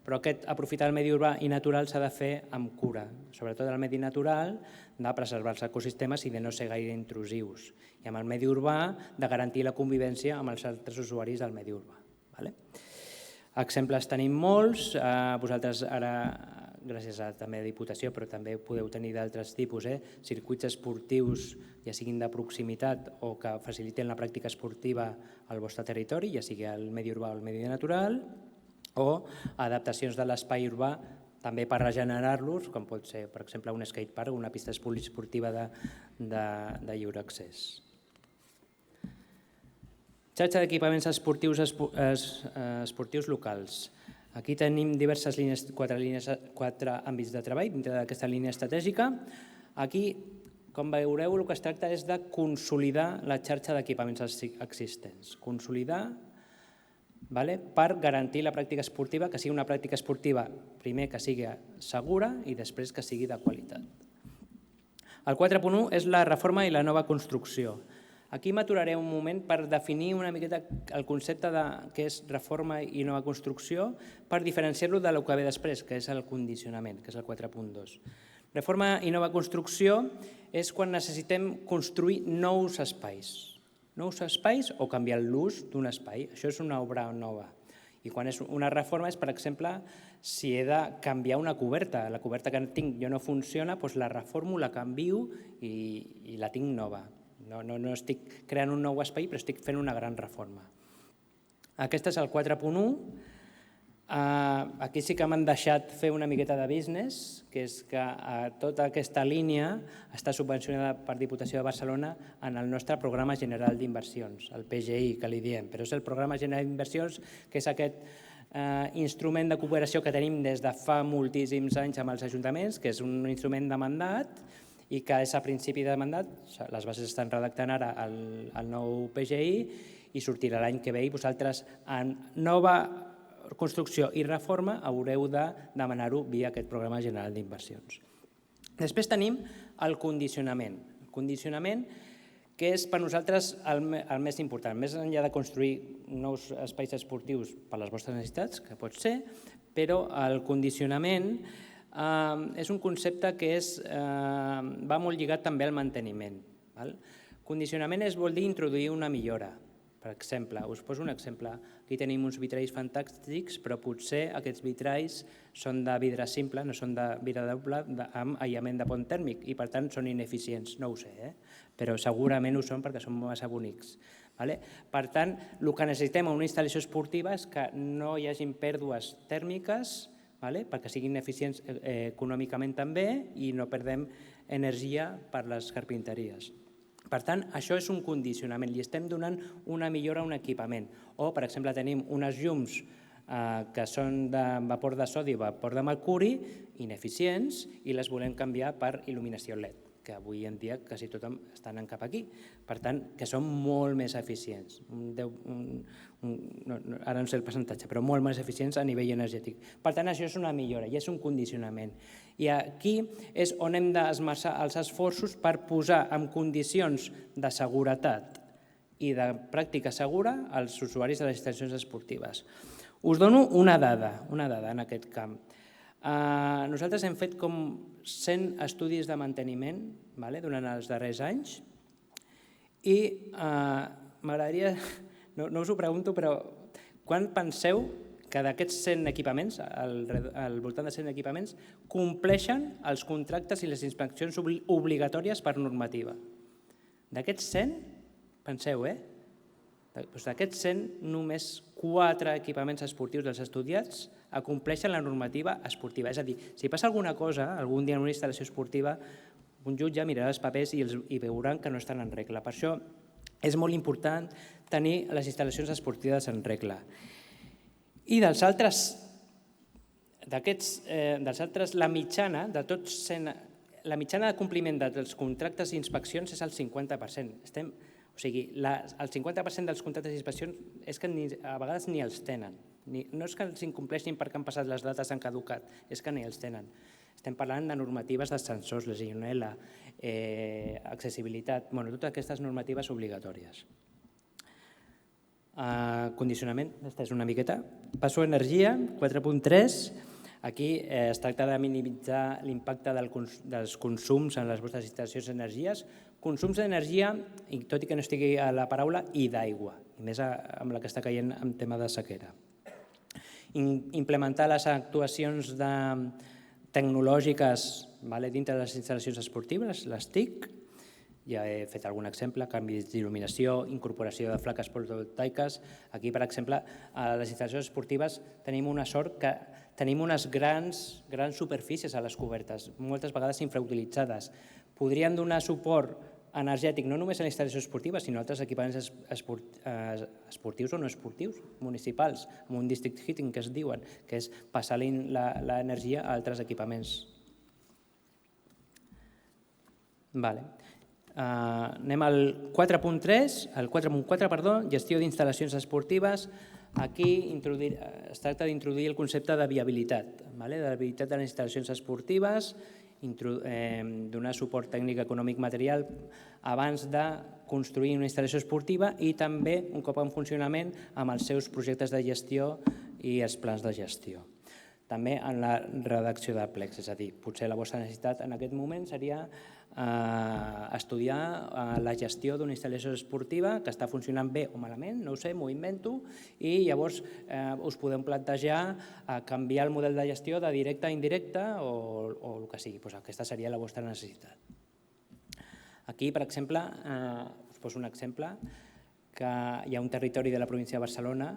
però aquest aprofitar el medi urbà i natural s'ha de fer amb cura, sobretot el medi natural, de preservar els ecosistemes i de no ser gaire intrusius, i amb el medi urbà de garantir la convivència amb els altres usuaris del medi urbà. Exemples tenim molts, vosaltres ara, gràcies també a Diputació, però també podeu tenir d'altres tipus, circuits esportius, ja siguin de proximitat o que faciliten la pràctica esportiva al vostre territori, ja sigui el medi urbà o el medi natural, o adaptacions de l'espai urbà també per regenerar-los, com pot ser, per exemple, un skatepark o una pista esportiva de lliure accés. Xarxa d'equipaments esportius locals. Aquí tenim diverses línies, 4 àmbits de treball dintre d'aquesta línia estratègica. Aquí, com veureu, el que es tracta és de consolidar la xarxa d'equipaments existents. Consolidar per garantir la pràctica esportiva, que sigui una pràctica esportiva, primer que sigui segura i després que sigui de qualitat. El 4.1 és la reforma i la nova construcció. Aquí m'aturaré un moment per definir una miqueta el concepte de què és reforma i nova construcció per diferenciar-lo del que ve després, que és el condicionament, que és el 4.2. Reforma i nova construcció és quan necessitem construir nous espais o canviar l'ús d'un espai. Això és una obra nova. I quan és una reforma és, per exemple, si he de canviar una coberta. La coberta que tinc jo no funciona, doncs la reformo, la canvio i la tinc nova. No estic creant un nou espai, però estic fent una gran reforma. Aquest és el 4.1. Aquí sí que m'han deixat fer una miqueta de business, que és que tota aquesta línia està subvencionada per Diputació de Barcelona en el nostre Programa General d'Inversions, el PGI, que li diem, però és el Programa General d'Inversions, que és aquest instrument de cooperació que tenim des de fa moltíssims anys amb els ajuntaments, que és un instrument de mandat, i que és a principi de mandat, les bases estan redactant ara el nou PGI i sortirà l'any que ve i vosaltres en nova construcció i reforma haureu de demanar-ho via aquest Programa General d'Inversions. Després tenim el condicionament. El condicionament que és per nosaltres el més important, més enllà de construir nous espais esportius per les vostres necessitats, que pot ser, però el condicionament és un concepte que va molt lligat també al manteniment. Condicionament vol dir introduir una millora. Per exemple, us poso un exemple. Aquí Aquí tenim uns vitralls fantàstics, però potser aquests vitralls són de vidre simple, no són de vidre doble, amb aïllament de pont tèrmic, i per tant són ineficients, no ho sé, però segurament ho són perquè són massa bonics. Per tant, el que necessitem en una instal·lació esportiva és que no hi hagi pèrdues tèrmiques, perquè siguin eficients econòmicament també i no perdem energia per les carpinteries. Per tant, això és un condicionament, li estem donant una millora a un equipament. O, per exemple, tenim unes llums que són de vapor de sodi o vapor de mercuri, ineficients, i les volem canviar per il·luminació LED, que avui en dia quasi tothom està anant cap aquí. Per tant, que són molt més eficients. Ara no sé el percentatge, però molt més eficients a nivell energètic. Per tant, això és una millora i és un condicionament. I aquí és on hem d'esmerçar els esforços per posar en condicions de seguretat i de pràctica segura als usuaris de les instal·lacions esportives. Us dono una dada en aquest camp. Nosaltres hem fet com 100 estudis de manteniment durant els darrers anys i m'agradaria, no us ho pregunto, però quan penseu que d'aquests 100 equipaments, al voltant de 100 equipaments, compleixen els contractes i les inspeccions obligatòries per normativa? D'aquests 100, penseu, d'aquests 100, només 4 equipaments esportius dels estudiats acompleixen la normativa esportiva. És a dir, si passa alguna cosa algun dia en una instal·lació esportiva, un jutge mirarà els papers i veuran que no estan en regla. Per això és molt important tenir les instal·lacions esportives en regla. I dels altres, la mitjana de tots 100, la mitjana de compliment dels contractes i inspeccions és el 50%. O sigui, el 50% dels contractes i inspeccions és que a vegades ni els tenen. No és que els incompleixin perquè han passat les dates, han caducat, és que ni els tenen. Estem parlant de normatives d'ascensors, legionel·la, accessibilitat, totes aquestes normatives obligatòries. Condicionament, aquesta és una miqueta. Passo a energia, 4.3. Aquí es tracta de minimitzar l'impacte dels consums en les vostres instal·lacions d'energies. Consums d'energia, tot i que no estigui a la paraula, i d'aigua, i més amb la que està caient en tema de sequera. Implementar les actuacions tecnològiques dintre de les instal·lacions esportives, les TIC, ja he fet algun exemple, canvis d'il·luminació, incorporació de plaques fotovoltaiques. Aquí, per exemple, a les instal·lacions esportives tenim una sort que tenim unes grans superfícies a les cobertes, moltes vegades infrautilitzades. Podrien donar suport energètic no només a la instal·lació esportiva, sinó a altres equipaments esportius o no esportius, municipals, amb un district heating que es diuen, que és passar l'energia a altres equipaments. Anem al 4.3, el 4.4, gestió d'instal·lacions esportives. Aquí es tracta d'introduir el concepte de viabilitat, de la viabilitat de les instal·lacions esportives, donar suport tècnic, econòmic, material abans de construir una instal·lació esportiva i també, un cop en funcionament, amb els seus projectes de gestió i els plans de gestió. També en la redacció de plecs, és a dir, potser la vostra necessitat en aquest moment seria estudiar la gestió d'una instal·lació esportiva que està funcionant bé o malament, no ho sé, m'ho invento, i llavors us podem plantejar canviar el model de gestió de directe a indirecte o el que sigui. Aquesta seria la vostra necessitat. Aquí, per exemple, us poso un exemple, que hi ha un territori de la província de Barcelona,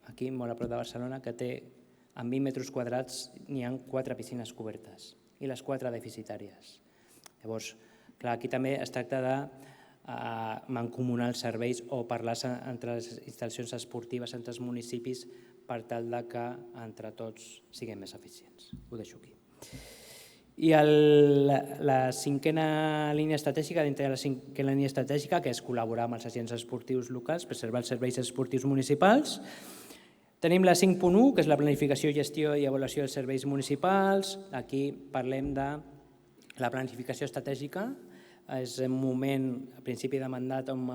aquí molt a prop de Barcelona, que té en 20 metres quadrats n'hi ha 4 piscines cobertes i les 4 deficitàries. Llavors, clar, aquí també es tracta de mancomunar els serveis o parlar entre les instal·lacions esportives, entre els municipis, per tal que entre tots siguem més eficients. Ho deixo aquí. I la cinquena línia estratègica, dintre de la cinquena línia estratègica, que és col·laborar amb els agents esportius locals, preservar els serveis esportius municipals. Tenim la 5.1, que és la planificació, gestió i avaluació dels serveis municipals. Aquí parlem de la planificació estratègica. És un moment, a principi de mandat, on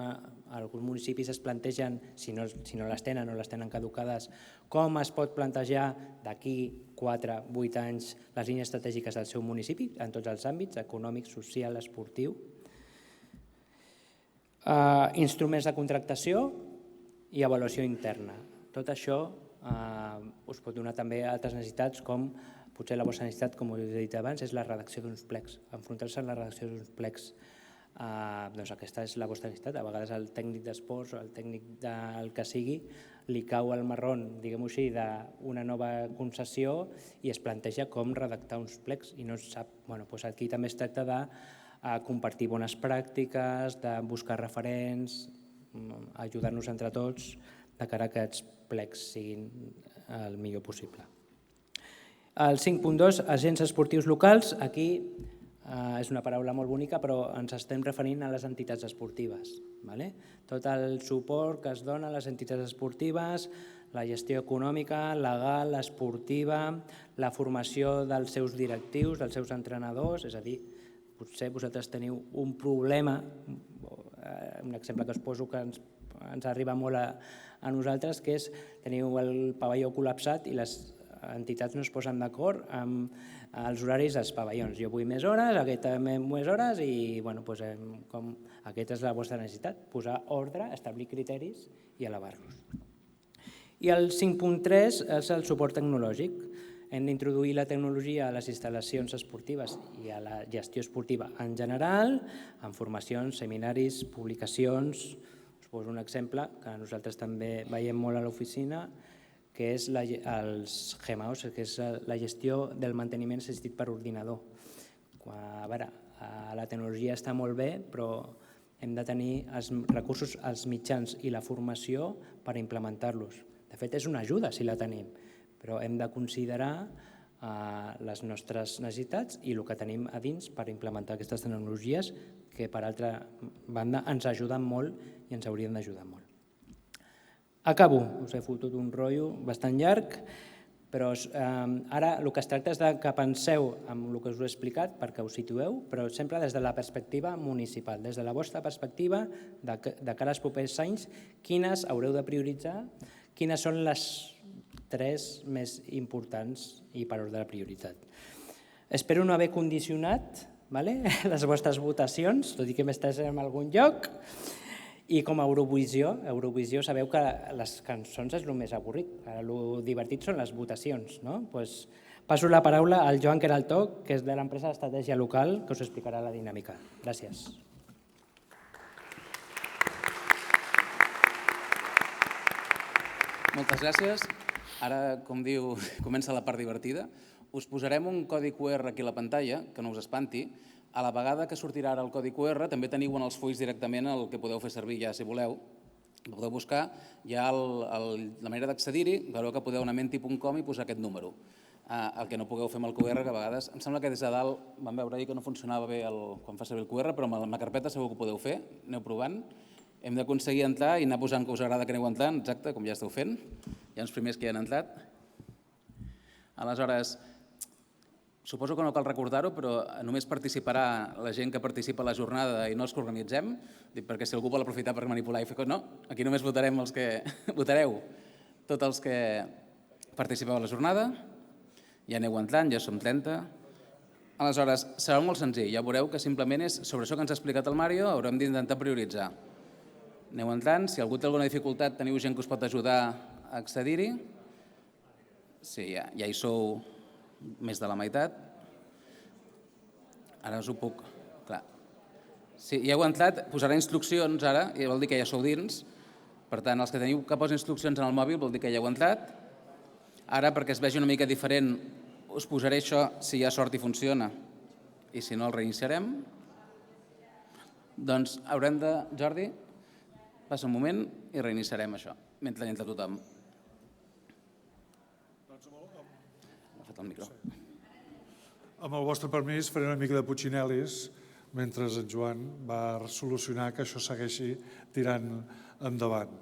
alguns municipis es plantegen, si no les tenen o les tenen caducades, com es pot plantejar d'aquí 4 o 8 anys les línies estratègiques del seu municipi, en tots els àmbits, econòmic, social, esportiu. Instruments de contractació. i avaluació interna. Tot això us pot donar també altres necessitats, com potser la vostra necessitat, com us he dit abans, és la redacció d'uns plecs, enfrontar-se a la redacció d'uns plecs. Doncs aquesta és la vostra necessitat. A vegades el tècnic d'esports o el tècnic del que sigui li cau el marron, diguem-ho així, d'una nova concessió i es planteja com redactar uns plecs i no sap. Doncs aquí també es tracta de compartir bones pràctiques, de buscar referents, ajudar-nos entre tots de cara a que aquests plecs siguin el millor possible. El 5.2, agents esportius locals. Aquí és una paraula molt bonica, però ens estem referint a les entitats esportives. Tot el suport que es dona a les entitats esportives, la gestió econòmica, legal, esportiva, la formació dels seus directius, dels seus entrenadors, és a dir, potser vosaltres teniu un problema, un exemple que us poso que ens arriba molt a nosaltres, que és teniu el pavelló col·lapsat i les entitats no es posen d'acord amb els horaris dels pavellons. Jo vull més hores, aquest també més hores i aquesta és la vostra necessitat, posar ordre, establir criteris i elevar-los. I el 5.3 és el suport tecnològic. Hem d'introduir la tecnologia a les instal·lacions esportives i a la gestió esportiva en general, en formacions, seminaris, publicacions. Us poso un exemple que nosaltres també veiem molt a l'oficina, que és els GMAOs, que és la gestió del manteniment assistit per ordinador. A veure, la tecnologia està molt bé, però hem de tenir els recursos, els mitjans i la formació per implementar-los. De fet, és una ajuda si la tenim, però hem de considerar les nostres necessitats i el que tenim a dins per implementar aquestes tecnologies que, per altra banda, ens ajuden molt i ens haurien d'ajudar molt. Acabo, us he fotut un rotllo bastant llarg, però ara el que es tracta és que penseu en el que us he explicat perquè us situeu, però sempre des de la perspectiva municipal, des de la vostra perspectiva, de cara als propers anys, quines haureu de prioritzar, quines són les 3 més importants i per ordre de prioritat. Espero no haver condicionat les vostres votacions, tot i que m'estàs en algun lloc. I com a Eurovisió sabeu que les cançons és el més avorrit, el divertit són les votacions. Passo la paraula al Joan Queraltó, que és de l'empresa d'estratègia local, que us explicarà la dinàmica. Gràcies. Moltes gràcies. Ara, com diu, comença la part divertida. Us posarem un codi QR aquí a la pantalla, que no us espanti. A la vegada que sortirà ara el codi QR, també teniu en els fulls directament el que podeu fer servir ja, si voleu. Podeu buscar ja la manera d'accedir-hi, veureu que podeu anar a menti.com i posar aquest número. El que no pugueu fer amb el QR, que a vegades, em sembla que des de dalt vam veure ahir que no funcionava bé quan fa servir el QR, però amb la carpeta segur que ho podeu fer, aneu provant. Hem d'aconseguir entrar i anar posant que us agrada que aneu entrant, exacte, com ja esteu fent. Hi ha uns primers que hi han entrat. Aleshores, suposo que no cal recordar-ho, però només participarà la gent que participa a la jornada i no els que organitzem, perquè si algú vol aprofitar per manipular i fer coses, no, aquí només votarem els que votareu, tots els que participeu a la jornada, ja aneu entrant, ja som 30. Aleshores, serà molt senzill, ja veureu que simplement és sobre això que ens ha explicat el Mario, haurem d'intentar prioritzar. Aneu entrant, si algú té alguna dificultat, teniu gent que us pot ajudar a accedir-hi. Sí, ja hi sou més de la meitat. Ara us ho puc... Clar. Si ja heu entrat, posarà instruccions ara, i vol dir que ja sou dins. Per tant, els que teniu que posar instruccions en el mòbil vol dir que ja heu entrat. Ara, perquè es vegi una mica diferent, us posaré això si hi ha sort i funciona. I si no, el reiniciarem. Doncs haurem de... Jordi, passa un moment i reiniciarem això, mentre entra tothom. El micro. Amb el vostre permís faré una mica de putxinel·lis mentre en Joan va solucionar que això segueixi tirant endavant.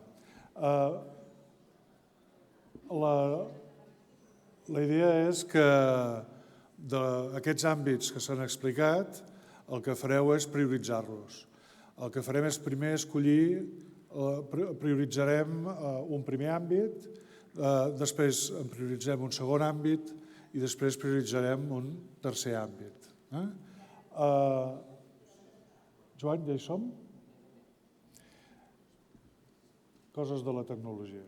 La idea és que d'aquests àmbits que s'han explicat, el que fareu és prioritzar-los. El que farem és primer escollir, prioritzarem un primer àmbit, després en prioritzem un segon àmbit, i després prioritzarem un tercer àmbit. Joan, ja hi som? coses de la tecnologia.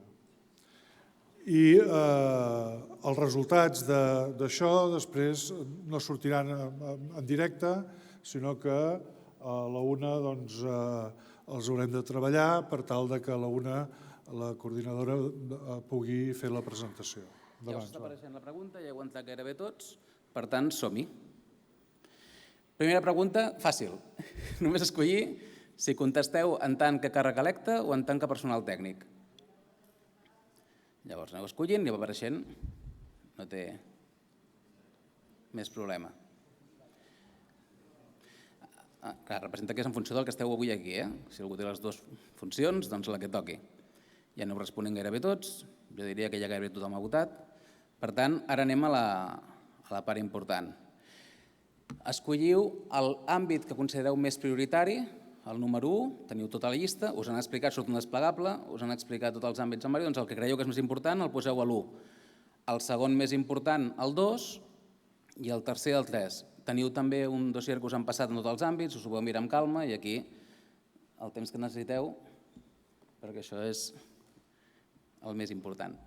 I els resultats d'això després no sortiran en directe, sinó que a la una els haurem de treballar per tal que a la una la coordinadora pugui fer la presentació. Ja us està apareixent la pregunta, ja heu entrat gairebé tots, per tant, som-hi. Primera pregunta, fàcil. Només escollir si contesteu en tant que càrrec electe o en tant que personal tècnic. Llavors aneu escollint i va apareixent, no té més problema. Clar, representa que és en funció del que esteu avui aquí. Si algú té les dues funcions, doncs la que toqui. Ja aneu responent gairebé tots, jo diria que ja gairebé tothom ha votat. Per tant, ara anem a la part important. Escolliu l'àmbit que considereu més prioritari, el número 1, teniu tota la llista, us han explicat, surt un desplegable, us han explicat tots els àmbits en doncs el que creieu que és més important el poseu a l'1. El segon més important, el 2, i el tercer, el 3. Teniu també un dossier que us han passat en tots els àmbits, us ho podeu mirar amb calma i aquí el temps que necessiteu, perquè això és el més important.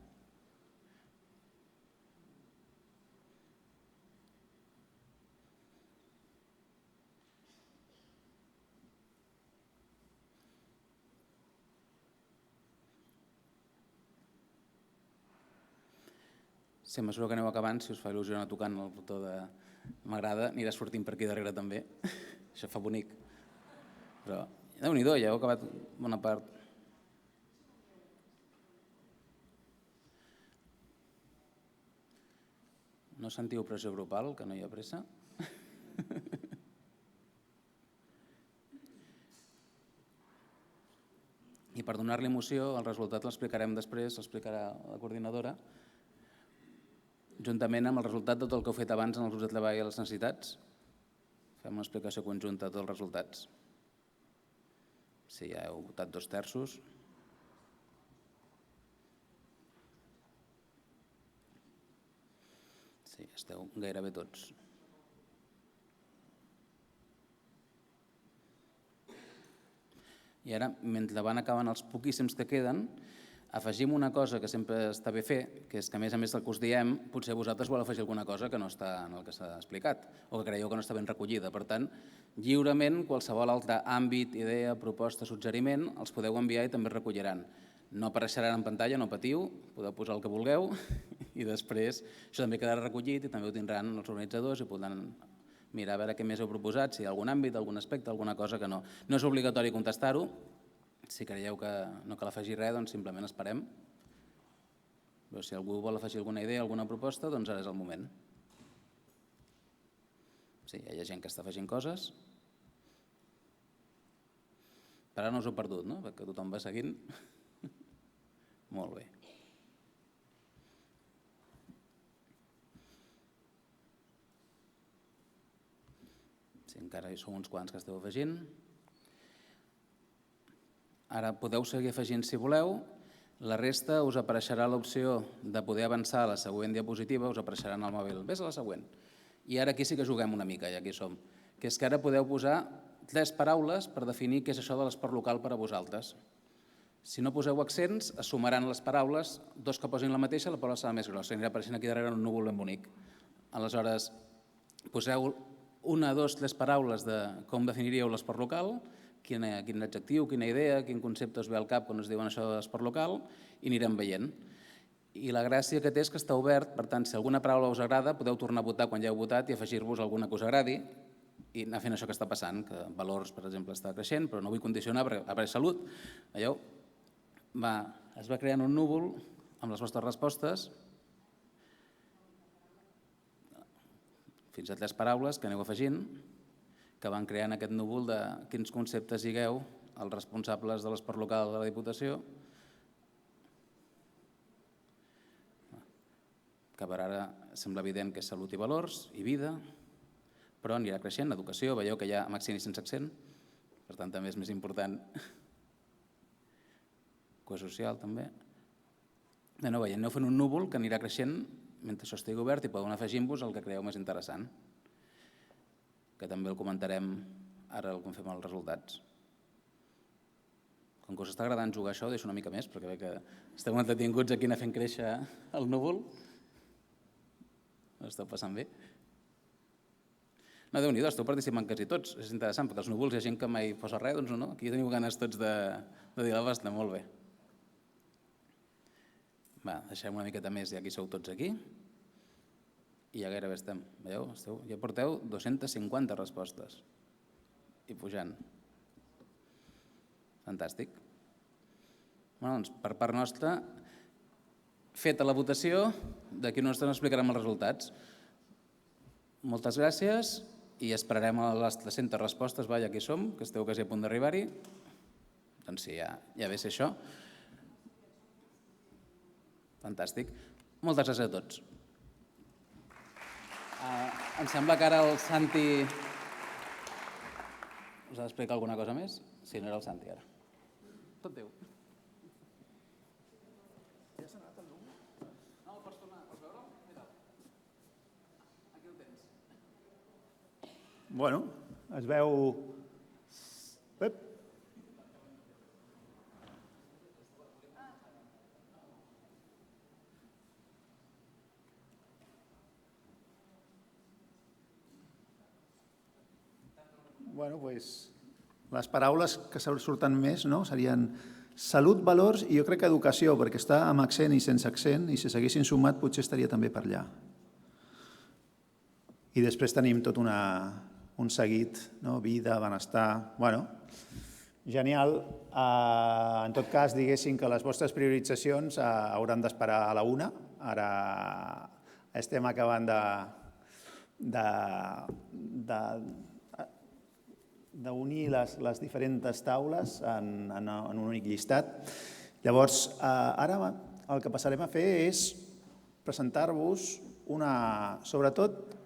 Si a mesura que aneu acabant, si us fa il·lusió anar tocant el botó de m'agrada, anirà sortint per aquí darrere també. Això fa bonic. Però Déu-n'hi-do, ja heu acabat bona part. No sentiu pressió grupal, que no hi ha pressa? I per donar-li emoció, el resultat l'explicarem després, l'explicarà la coordinadora, juntament amb el resultat de tot el que heu fet abans en els grups de treball i les necessitats. Fem una explicació conjunta de tots els resultats. Si ja heu votat 2/3. Sí, esteu gairebé tots. I ara, mentre van acabant els poquíssims que queden, afegim una cosa que sempre està bé fer, que és que a més del que us diem, potser vosaltres voleu afegir alguna cosa que no està en el que s'ha explicat o que creieu que no està ben recollida. Per tant, lliurement, qualsevol altre àmbit, idea, proposta, suggeriment, els podeu enviar i també es recolliran. No apareixeran en pantalla, no patiu, podeu posar el que vulgueu i després això també quedarà recollit i també ho tindran els organitzadors i podran mirar a veure què més heu proposat, si hi ha algun àmbit, algun aspecte, alguna cosa que no. No és obligatori contestar-ho. Si creieu que no cal afegir res, doncs simplement esperem. Però si algú vol afegir alguna idea, alguna proposta, doncs ara és el moment. Sí, hi ha gent que està afegint coses. Per ara no us heu perdut, no? Perquè tothom va seguint. Molt bé. Sí, encara hi sou uns quants que esteu afegint. Ara podeu seguir afegint si voleu. La resta us apareixerà l'opció de poder avançar a la següent diapositiva, us apareixerà en el mòbil. Ves a la següent. I ara aquí sí que juguem una mica, ja aquí som. Que és que ara podeu posar 3 paraules per definir què és això de l'esport local per a vosaltres. Si no poseu accents, es sumaran les paraules, 2 que posin la mateixa, la paraula serà més grossa, anirà apareixent aquí darrere un núvol ben bonic. Aleshores, poseu 1, 2, 3 paraules de com definiríeu l'esport local, quin adjectiu, quina idea, quin concepte us ve al cap quan us diuen això de l'esport local i anirem veient. I la gràcia que té és que està obert, per tant, si alguna paraula us agrada, podeu tornar a votar quan ja heu votat i afegir-vos alguna que us agradi i anar fent això que està passant, que valors, per exemple, està creixent, però no vull condicionar perquè apareix salut. Veieu? Es va creant un núvol amb les vostres respostes, fins a 3 paraules que aneu afegint, que van creant aquest núvol de quins conceptes digueu els responsables de l'esport local de la Diputació, que per ara sembla evident que és salut i valors i vida, però anirà creixent, educació, veieu que hi ha amb accent i sense accent, per tant també és més important. Cohesió social també. Aneu veient, aneu fent un núvol que anirà creixent mentre això estigui obert i podeu anar afegint-vos el que creieu més interessant, que també el comentarem ara quan fem els resultats. Com que us està agradant jugar això, deixo una mica més, perquè veig que esteu entretinguts aquí anar fent créixer el núvol. Ho esteu passant bé? No, Déu-n'hi-do, esteu participant quasi tots. És interessant, perquè els núvols hi ha gent que mai posa res, doncs no? Aquí teniu ganes tots de dir la vostra, molt bé. Va, deixem una miqueta més, ja que sou tots aquí. I ja gairebé estem. Veieu? Ja porteu 250 respostes. I pujant. Fantàstic. Doncs, per part nostra, feta la votació, d'aquí una estona explicarem els resultats. Moltes gràcies i esperarem a les 300 respostes, ja que hi som, que esteu quasi a punt d'arribar-hi. Doncs sí, ja ve ser això. Fantàstic. Moltes gràcies a tots. Em sembla que ara el Santi us ha d'explicar alguna cosa més. Sí, no era el Santi, ara. Tot teu. Ja s'ha anat el llum? No, pots tornar. Pots veure'l? Mira. Aquí el tens. Bueno, es veu... Ep. Bueno, doncs, les paraules que surten més serien salut, valors i jo crec que educació, perquè està amb accent i sense accent, i si s'haguessin sumat potser estaria també per allà. I després tenim tot un seguit, vida, benestar... Bueno, genial. En tot cas, diguéssim que les vostres prioritzacions hauran d'esperar a la 1. Ara estem acabant d'unir les diferents taules en un únic llistat. Llavors, ara el que passarem a fer és presentar-vos sobretot,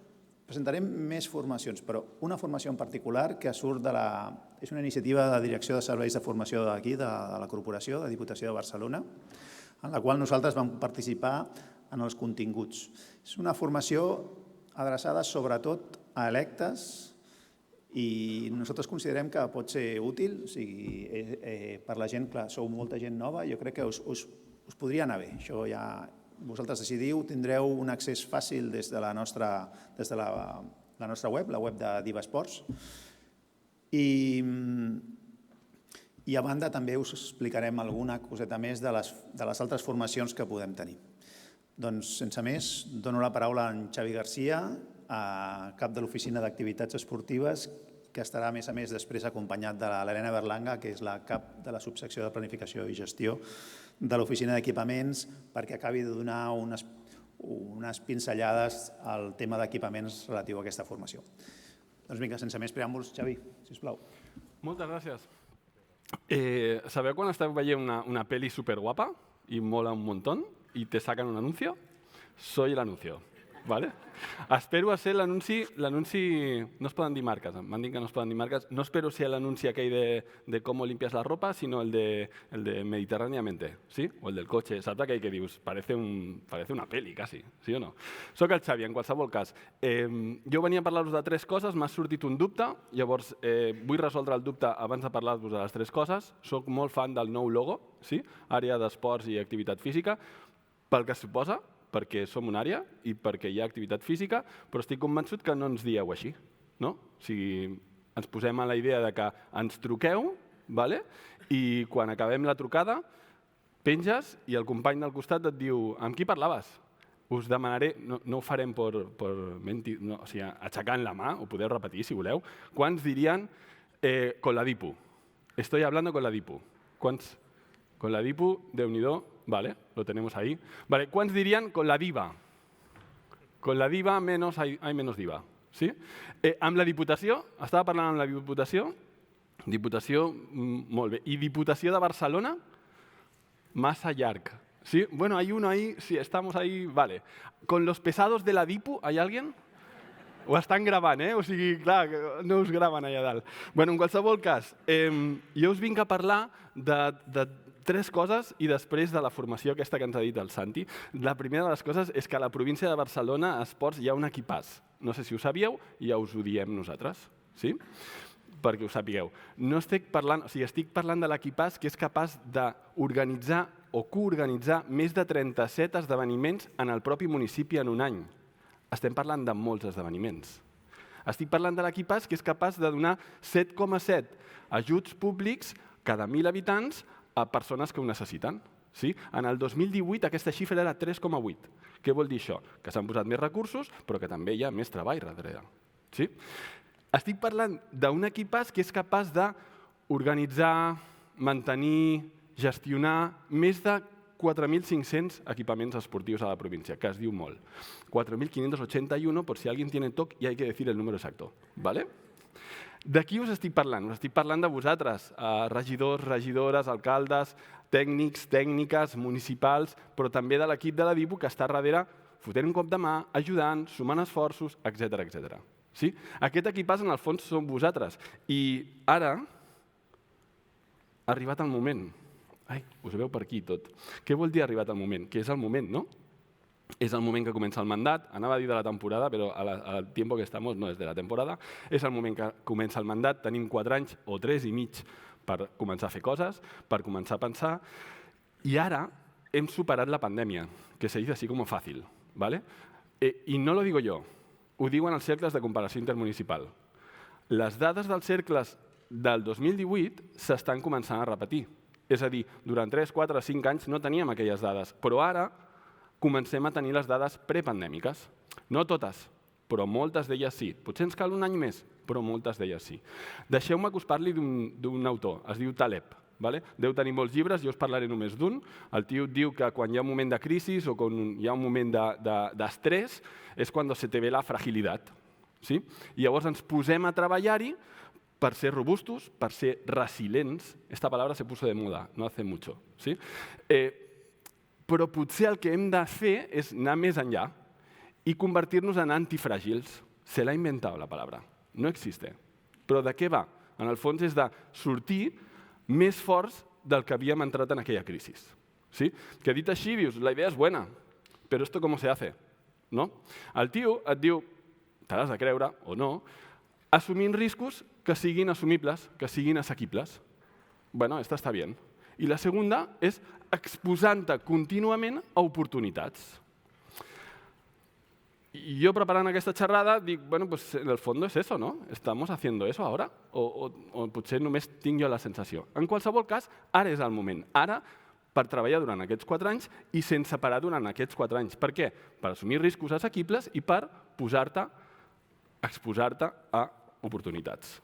presentarem més formacions, però una formació en particular que surt és una iniciativa de Direcció de Serveis de Formació d'aquí, de la Corporació, de Diputació de Barcelona, en la qual nosaltres vam participar en els continguts. És una formació adreçada sobretot a electes i nosaltres considerem que pot ser útil, o sigui, per la gent, clar, sou molta gent nova, jo crec que us podria anar bé. Això ja vosaltres decidiu, tindreu un accés fàcil des de la nostra web, la web de Diva Esports. I a banda també us explicarem alguna coseta més de les altres formacions que podem tenir. Doncs, sense més, dono la paraula a en Xavi Garcia, cap de l'Oficina d'Activitats Esportives, que estarà, a més, després acompanyat de l'Helena Berlanga, que és la cap de la subsecció de Planificació i Gestió de l'Oficina d'Equipaments, perquè acabi de donar unes pinzellades al tema d'equipaments relatiu a aquesta formació. Doncs vinga, sense més preàmbuls, Xavi, sisplau. Moltes gràcies. Sabeu quan esteu veient una pel·li superguapa i mola un montón y te sacan un anuncio? Soy el anuncio. ¿Vale? Espero ser l'anunci... No es poden dir marques, m'han dit que no es poden dir marques. No espero ser l'anunci aquell de cómo limpias la ropa, sino el de Mediterráneamente, ¿sí? O el del coche. Saps aquell que dius, parece una peli, quasi, sí o no? Soc el Xavi, en qualsevol cas. Jo venia a parlar-vos de 3 coses, m'ha sortit un dubte, llavors vull resoldre el dubte abans de parlar-vos de les 3 coses. Soc molt fan del nou logo, sí? Àrea d'esports i activitat física, pel que suposa, perquè som una àrea i perquè hi ha activitat física, però estic convençut que no ens dieu així. O sigui, ens posem a la idea de que ens truqueu i quan acabem la trucada penges i el company del costat et diu amb qui parlaves? Us demanaré, no ho farem aixecant la mà, ho podeu repetir si voleu, quants dirien con la DIPU? Estoy hablando con la DIPU. Quants? Con la DIPU, Déu-n'hi-do. Vale, lo tenemos ahí. Vale, ¿cuántos dirían con la diva? Con la diva menos hay menos diva. Sí? Amb la Diputació, estava parlant amb la Diputació, molt bé. I Diputació de Barcelona, massa llarg. ¿Sí? Bueno, hay uno ahí, sí, estamos ahí, vale. Con los pesados de la DIPU, ¿hay alguien? Ho estan gravant, O sigui, clar, no us graven allà dalt. Bueno, en qualsevol cas, jo us vinc a parlar de 3 coses i després de la formació aquesta que ens ha dit el Santi. La primera de les coses és que a la província de Barcelona a esports hi ha un equipàs. No sé si ho sabíeu, ja us ho diem nosaltres. Sí? perquè ho sapigueu. No estic parlant, o sigui, estic parlant de l'equipàs que és capaç d'organitzar o coorganitzar més de 37 esdeveniments en el propi municipi en un any. Estem parlant de molts esdeveniments. Estic parlant de l'equipàs que és capaç de donar 7,7 ajuts públics cada 1.000 habitants a persones que ho necessiten. En el 2018 aquesta xifra era 3,8. Què vol dir això? Que s'han posat més recursos, però que també hi ha més treball darrere. Estic parlant d'un equipàs que és capaç d'organitzar, mantenir, gestionar més de 4.500 equipaments esportius a la província, que es diu molt. 4.581, por si alguien tiene TOC y hay que decir el número exacto. De qui us estic parlant? Us estic parlant de vosaltres, regidors, regidores, alcaldes, tècnics, tècniques, municipals, però també de l'equip de la DIPU que està darrere fotent un cop de mà, ajudant, sumant esforços, etc. Aquest equipàs, en el fons, són vosaltres. I ara ha arribat el moment. Ai, us veu per aquí tot. Què vol dir arribat el moment? Que és el moment, no? És el moment que comença el mandat, anava a dir de la temporada, però al temps que estem no és de la temporada. És el moment que comença el mandat, tenim 4 anys o 3 i mig per començar a fer coses, per començar a pensar. I ara hem superat la pandèmia, que se dice así como fácil. I no lo digo yo, ho diuen els cercles de comparació intermunicipal. Les dades dels cercles del 2018 s'estan començant a repetir. És a dir, durant 3, 4, 5 anys no teníem aquelles dades, però ara comencem a tenir les dades prepandèmiques. No totes, però moltes d'elles sí. Potser ens cal un any més, però moltes d'elles sí. Deixeu-me que us parli d'un autor, es diu Taleb. Deu tenir molts llibres, jo us parlaré només d'un. El tio diu que quan hi ha un moment de crisi o quan hi ha un moment d'estrès és quan se te ve la fragilitat. I llavors ens posem a treballar-hi per ser robustos, per ser resilients. Esta palabra se puso de moda, no hace mucho. Però potser el que hem de fer és anar més enllà i convertir-nos en antifràgils. Se l'ha inventat la paraula, no existe. Però de què va? En el fons és de sortir més forts del que havíem entrat en aquella crisi. Que dit així dius, la idea és bona, però esto com se hace? El tio et diu, te l'has de creure o no, assumint riscos que siguin assumibles, que siguin assequibles. Bueno, esta està bien. I la segunda és exposant-te contínuament a oportunitats. Y yo preparant aquesta xerrada dic, bueno, pues en el fondo es eso, ¿no? ¿Estamos haciendo eso ahora? O potser només tinc jo la sensació. En qualsevol cas, ara és el moment. Ara, per treballar durant aquests 4 anys i sense parar durant aquests 4 anys. Per què? Per assumir riscos assequibles i per posar-te, exposar-te a oportunitats.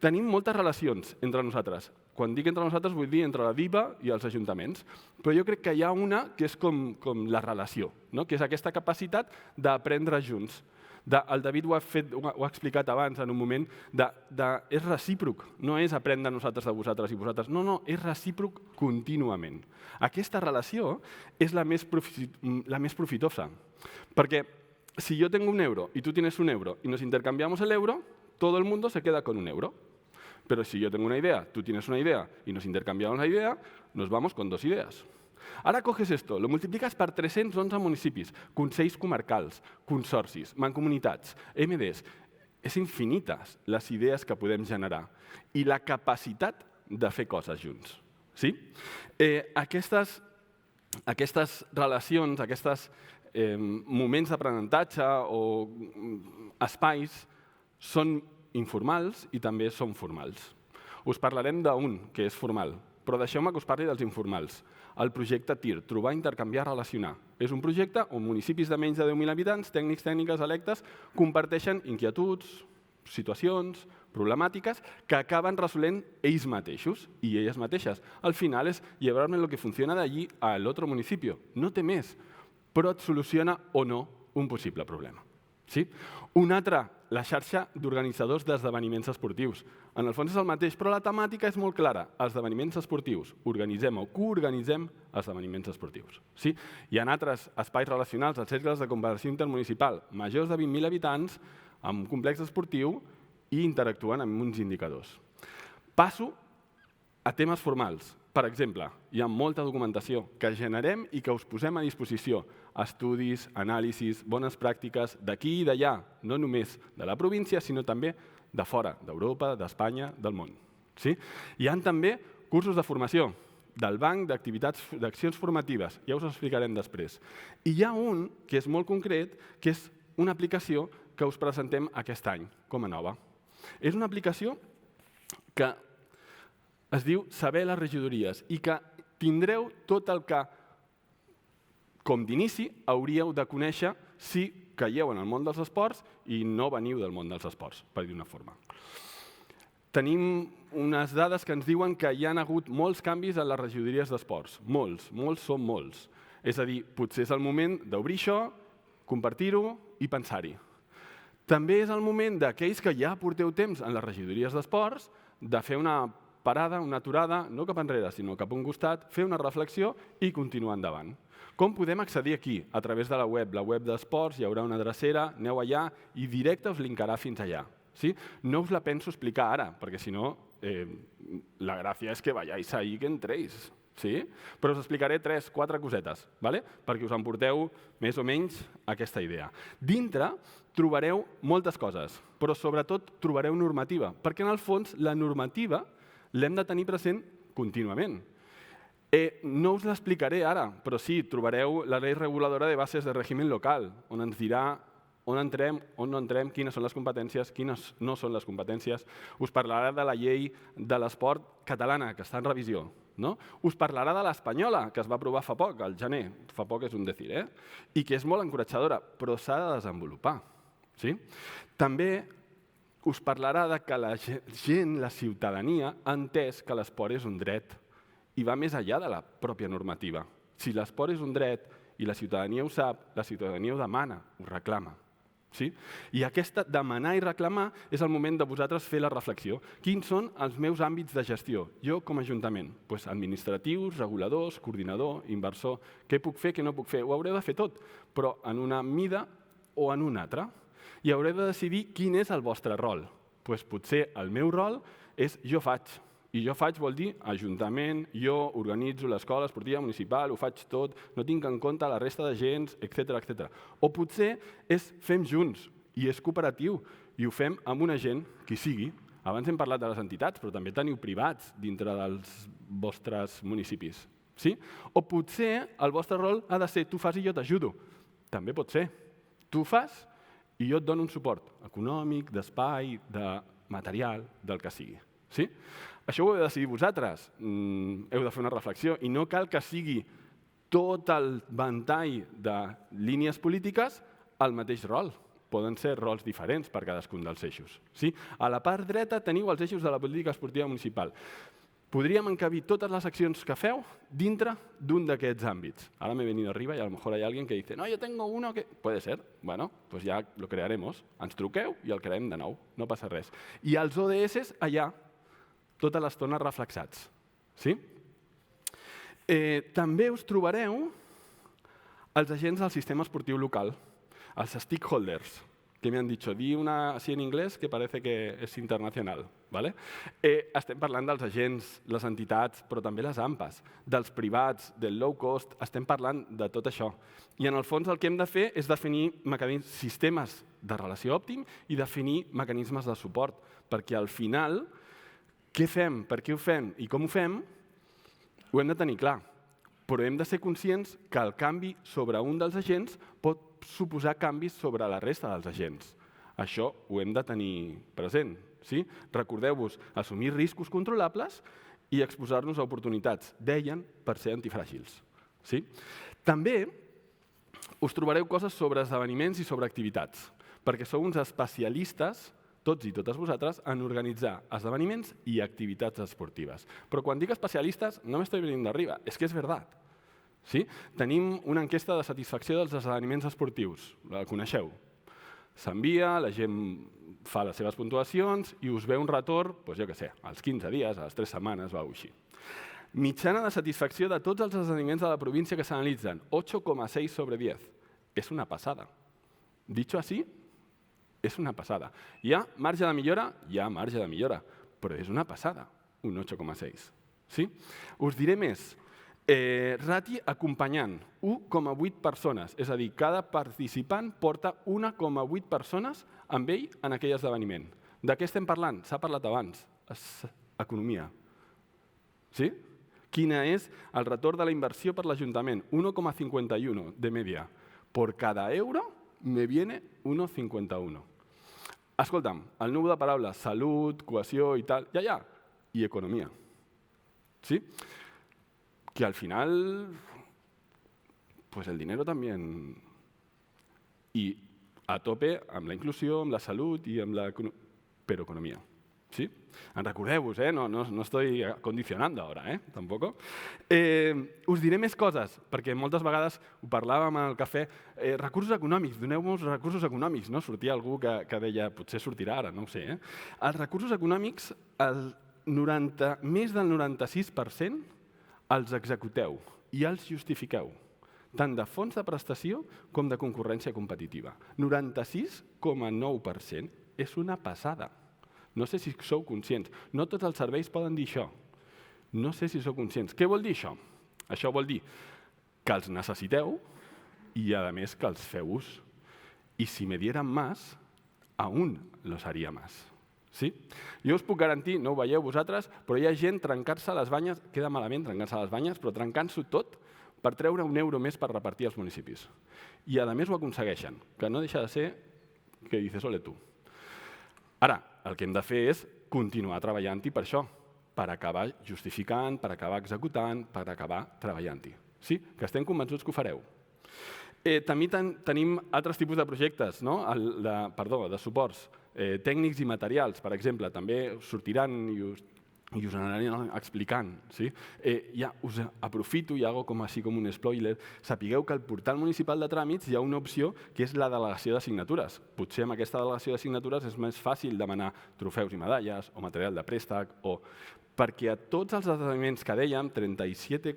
Tenim moltes relacions entre nosaltres. Quan dic entre nosaltres vull dir entre la DIPA i els ajuntaments. Però jo crec que hi ha una que és com la relació, que és aquesta capacitat d'aprendre junts. El David ho ha explicat abans en un moment, és recíproc, no és aprendre nosaltres de vosaltres i vosaltres, no, és recíproc contínuament. Aquesta relació és la més profitosa, perquè si yo tengo 1 euro y tú tienes 1 euro y nos intercambiamos el euro, todo el mundo se queda con 1 euro. Pero si yo tengo una idea, tú tienes una idea y nos intercambiamos la idea, nos vamos con 2 ideas. Ara coges esto, lo multipliques per 311 municipis, consells comarcals, consorcis, mancomunitats, MDs. És infinites les idees que podem generar i la capacitat de fer coses junts. Aquestes relacions, aquests moments d'aprenentatge o espais són informals i també són formals. Us parlarem d'un que és formal, però deixeu-me que us parli dels informals. El projecte TIR, trobar, intercanviar, relacionar. És un projecte on municipis de menys de 10.000 habitants, tècnics, tècniques, electes, comparteixen inquietuds, situacions, problemàtiques que acaben resolent ells mateixos i elles mateixes. Al final és llevar-me el que funciona d'allí a l'altre municipi. No té més, però et soluciona o no un possible problema. Un altre, la xarxa d'organitzadors d'esdeveniments esportius. En el fons és el mateix, però la temàtica és molt clara. Esdeveniments esportius. Organitzem o coorganitzem esdeveniments esportius. Hi ha altres espais relacionals, els cercles de comparació intermunicipal, majors de 20.000 habitants, amb un complex esportiu i interactuen amb uns indicadors. Passo a temes formals. Per exemple, hi ha molta documentació que generem i que us posem a disposició. estudis, anàlisis, bones pràctiques d'aquí i d'allà, no només de la província, sinó també de fora, d'Europa, d'Espanya, del món. Hi ha també cursos de formació del banc d'accions formatives, ja us ho explicarem després. I hi ha un que és molt concret, que és una aplicació que us presentem aquest any com a nova. És una aplicació que es diu Saber les regidories i que tindreu tot el que, com d'inici, hauríeu de conèixer si caieu en el món dels esports i no veniu del món dels esports, per dir-ho d'una forma. Tenim unes dades que ens diuen que hi ha hagut molts canvis en les regidories d'esports. Molts són molts. És a dir, potser és el moment d'obrir això, compartir-ho i pensar-hi. També és el moment d'aquells que ja porteu temps en les regidories d'esports de fer una parada, una aturada, no cap enrere, sinó cap a un costat, fer una reflexió i continuar endavant. Com podem accedir aquí? A través de la web d'esports, hi haurà una drecera, aneu allà i directe us linkarà fins allà. No us la penso explicar ara, perquè si no, la gràcia és que vayáis ahí, que entréis. Però us explicaré 3-4 cosetes, perquè us emporteu més o menys aquesta idea. Dintre trobareu moltes coses, però sobretot trobareu normativa, perquè en el fons la normativa l'hem de tenir present contínuament. No us l'explicaré ara, però sí, trobareu la llei reguladora de bases de règim local, on ens dirà on entrem, on no entrem, quines són les competències, quines no són les competències. Us parlarà de la llei de l'esport catalana, que està en revisió. Us parlarà de l'espanyola, que es va aprovar fa poc, al gener, fa poc és un decir, i que és molt encoratjadora, però s'ha de desenvolupar. També us parlarà que la gent, la ciutadania, ha entès que l'esport és un dret i va més enllà de la pròpia normativa. Si l'esport és un dret i la ciutadania ho sap, la ciutadania ho demana, ho reclama. I aquesta demanar i reclamar és el moment de vosaltres fer la reflexió. Quins són els meus àmbits de gestió? Jo com a Ajuntament, administratius, reguladors, coordinador, inversor. Què puc fer, què no puc fer? Ho haureu de fer tot, però en una mida o en una altra. I haureu de decidir quin és el vostre rol. Potser el meu rol és jo faig. I jo faig vol dir Ajuntament, jo organitzo l'escola esportiva municipal, ho faig tot, no tinc en compte la resta de gent, etc. O potser és fem junts i és cooperatiu i ho fem amb una gent qui sigui. Abans hem parlat de les entitats, però també teniu privats dintre dels vostres municipis. O potser el vostre rol ha de ser tu fas i jo t'ajudo. També pot ser. Tu fas i jo et dono un suport econòmic, d'espai, de material, del que sigui. Això ho heu de decidir vosaltres, heu de fer una reflexió i no cal que sigui tot el ventall de línies polítiques el mateix rol. Poden ser rols diferents per cadascun dels eixos. A la part dreta teniu els eixos de la política esportiva municipal. Podríem encabir totes les accions que feu dintre d'un d'aquests àmbits. Ara m'he venit arriba i a lo mejor hay alguien que dice no, yo tengo uno que... Puede ser. Bueno, pues ya lo crearemos. Ens truqueu i el crearem de nou. No passa res. I els ODS allà tota l'estona reflexats. També us trobareu els agents del sistema esportiu local, els stakeholders, que m'han dit, di una así en inglés que parece que és internacional. Estem parlant dels agents, les entitats, però també les AMPAs, dels privats, del low cost, estem parlant de tot això. I en el fons el que hem de fer és definir sistemes de relació òptim i definir mecanismes de suport, perquè al final què fem, per què ho fem i com ho fem, ho hem de tenir clar. Però hem de ser conscients que el canvi sobre un dels agents pot suposar canvis sobre la resta dels agents. Això ho hem de tenir present. Recordeu-vos, assumir riscos controlables i exposar-nos a oportunitats, deien, per ser antifràgils. També us trobareu coses sobre esdeveniments i sobre activitats, perquè sou uns especialistes tots i totes vosaltres, en organitzar esdeveniments i activitats esportives. Però quan dic especialistes, no m'estoy venint d'arriba, és que és veritat. Tenim una enquesta de satisfacció dels esdeveniments esportius, la coneixeu. S'envia, la gent fa les seves puntuacions i us ve un retorn, jo què sé, als 15 dies, a les 3 setmanes, va així. Mitjana de satisfacció de tots els esdeveniments de la província que s'analitzen, 8,6 sobre 10. És una passada. Dicho así, és una passada. Hi ha marge de millora? Hi ha marge de millora, però és una passada, un 8,6. Us diré més. Rati acompanyant, 1,8 persones. És a dir, cada participant porta 1,8 persones amb ell en aquell esdeveniment. De què estem parlant? S'ha parlat abans. Economia. Sí? Quina és el retorn de la inversió per l'Ajuntament? 1,51 de media. Por cada euro me viene 1,51. Escolta'm, el número de paraules, salut, cohesió i tal, ja, i economia. ¿Sí? Que al final, pues el dinero también... I a tope amb la inclusió, amb la salut i amb la... Però economia. ¿Sí? En recordeu-vos, no estoy condicionando ahora, tampoco. Us diré més coses, perquè moltes vegades ho parlàvem al cafè. Recursos econòmics, doneu-nos recursos econòmics. Sortia algú que deia, potser sortirà ara, no ho sé. Els recursos econòmics, més del 96% els executeu i els justifiqueu, tant de fons de prestació com de concurrència competitiva. 96,9% és una passada. No sé si sou conscients. No tots els serveis poden dir això. No sé si sou conscients. Què vol dir això? Això vol dir que els necessiteu i, a més, que els feu ús. I si me dieran más, aún los haría más. Sí? Jo us puc garantir, no ho veieu vosaltres, però hi ha gent trencant-se les banyes, queda malament trencar-se les banyes, però trencant-s'ho tot per treure €1 més per repartir als municipis. I, a més, ho aconsegueixen, que no deixa de ser que dices, ole tu. Ara, el que hem de fer és continuar treballant-hi per això, per acabar justificant, per acabar executant, per acabar treballant-hi. Sí? Que estem convençuts que ho fareu. També tenim altres tipus de projectes, de suports tècnics i materials, per exemple, també sortiran i us aniran explicant. Ja us aprofito i hago com un spoiler. Sapigueu que al portal municipal de tràmits hi ha una opció que és la delegació de signatures. Potser amb aquesta delegació de signatures és més fàcil demanar trofeus i medalles o material de préstec, perquè a tots els esdeveniments que dèiem, 37,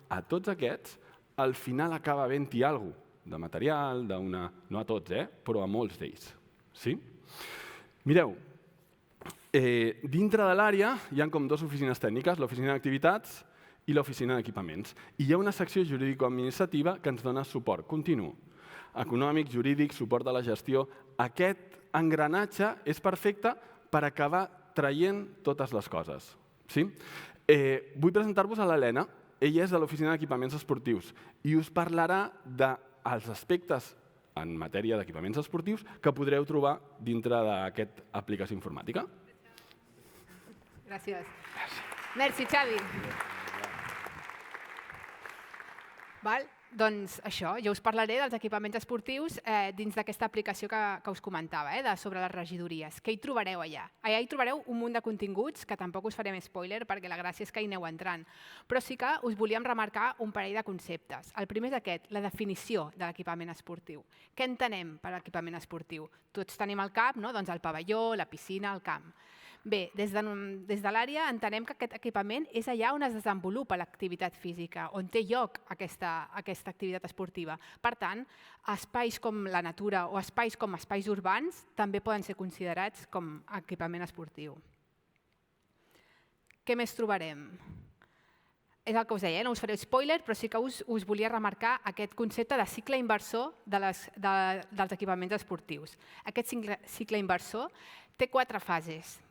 a tots aquests, al final acaba havent-hi alguna cosa de material, no a tots, però a molts d'ells. Mireu, dintre de l'àrea hi ha com dues oficines tècniques, l'oficina d'activitats i l'oficina d'equipaments. I hi ha una secció jurídico-administrativa que ens dona suport continu. Econòmic, jurídic, suport a la gestió. Aquest engranatge és perfecte per acabar traient totes les coses. Vull presentar-vos a l'Helena. Ella és de l'oficina d'equipaments esportius i us parlarà dels aspectes en matèria d'equipaments esportius que podreu trobar dintre d'aquesta aplicació informàtica. Gràcies. Merci, Xavi. Doncs això, jo us parlaré dels equipaments esportius dins d'aquesta aplicació que us comentava, sobre les regidories. Què hi trobareu allà? Allà hi trobareu un munt de continguts, que tampoc us farem spoiler perquè la gràcia és que hi aneu entrant. Però sí que us volíem remarcar un parell de conceptes. El primer és aquest, la definició de l'equipament esportiu. Què entenem per equipament esportiu? Tots tenim al cap el pavelló, la piscina, el camp. Bé, des de l'àrea entenem que aquest equipament és allà on es desenvolupa l'activitat física, on té lloc aquesta activitat esportiva. Per tant, espais com la natura o espais com espais urbans també poden ser considerats com equipament esportiu. Què més trobarem? És el que us deia, no us faré spoiler, però sí que us volia remarcar aquest concepte de cicle inversor dels equipaments esportius. Aquest cicle inversor té 4 fases,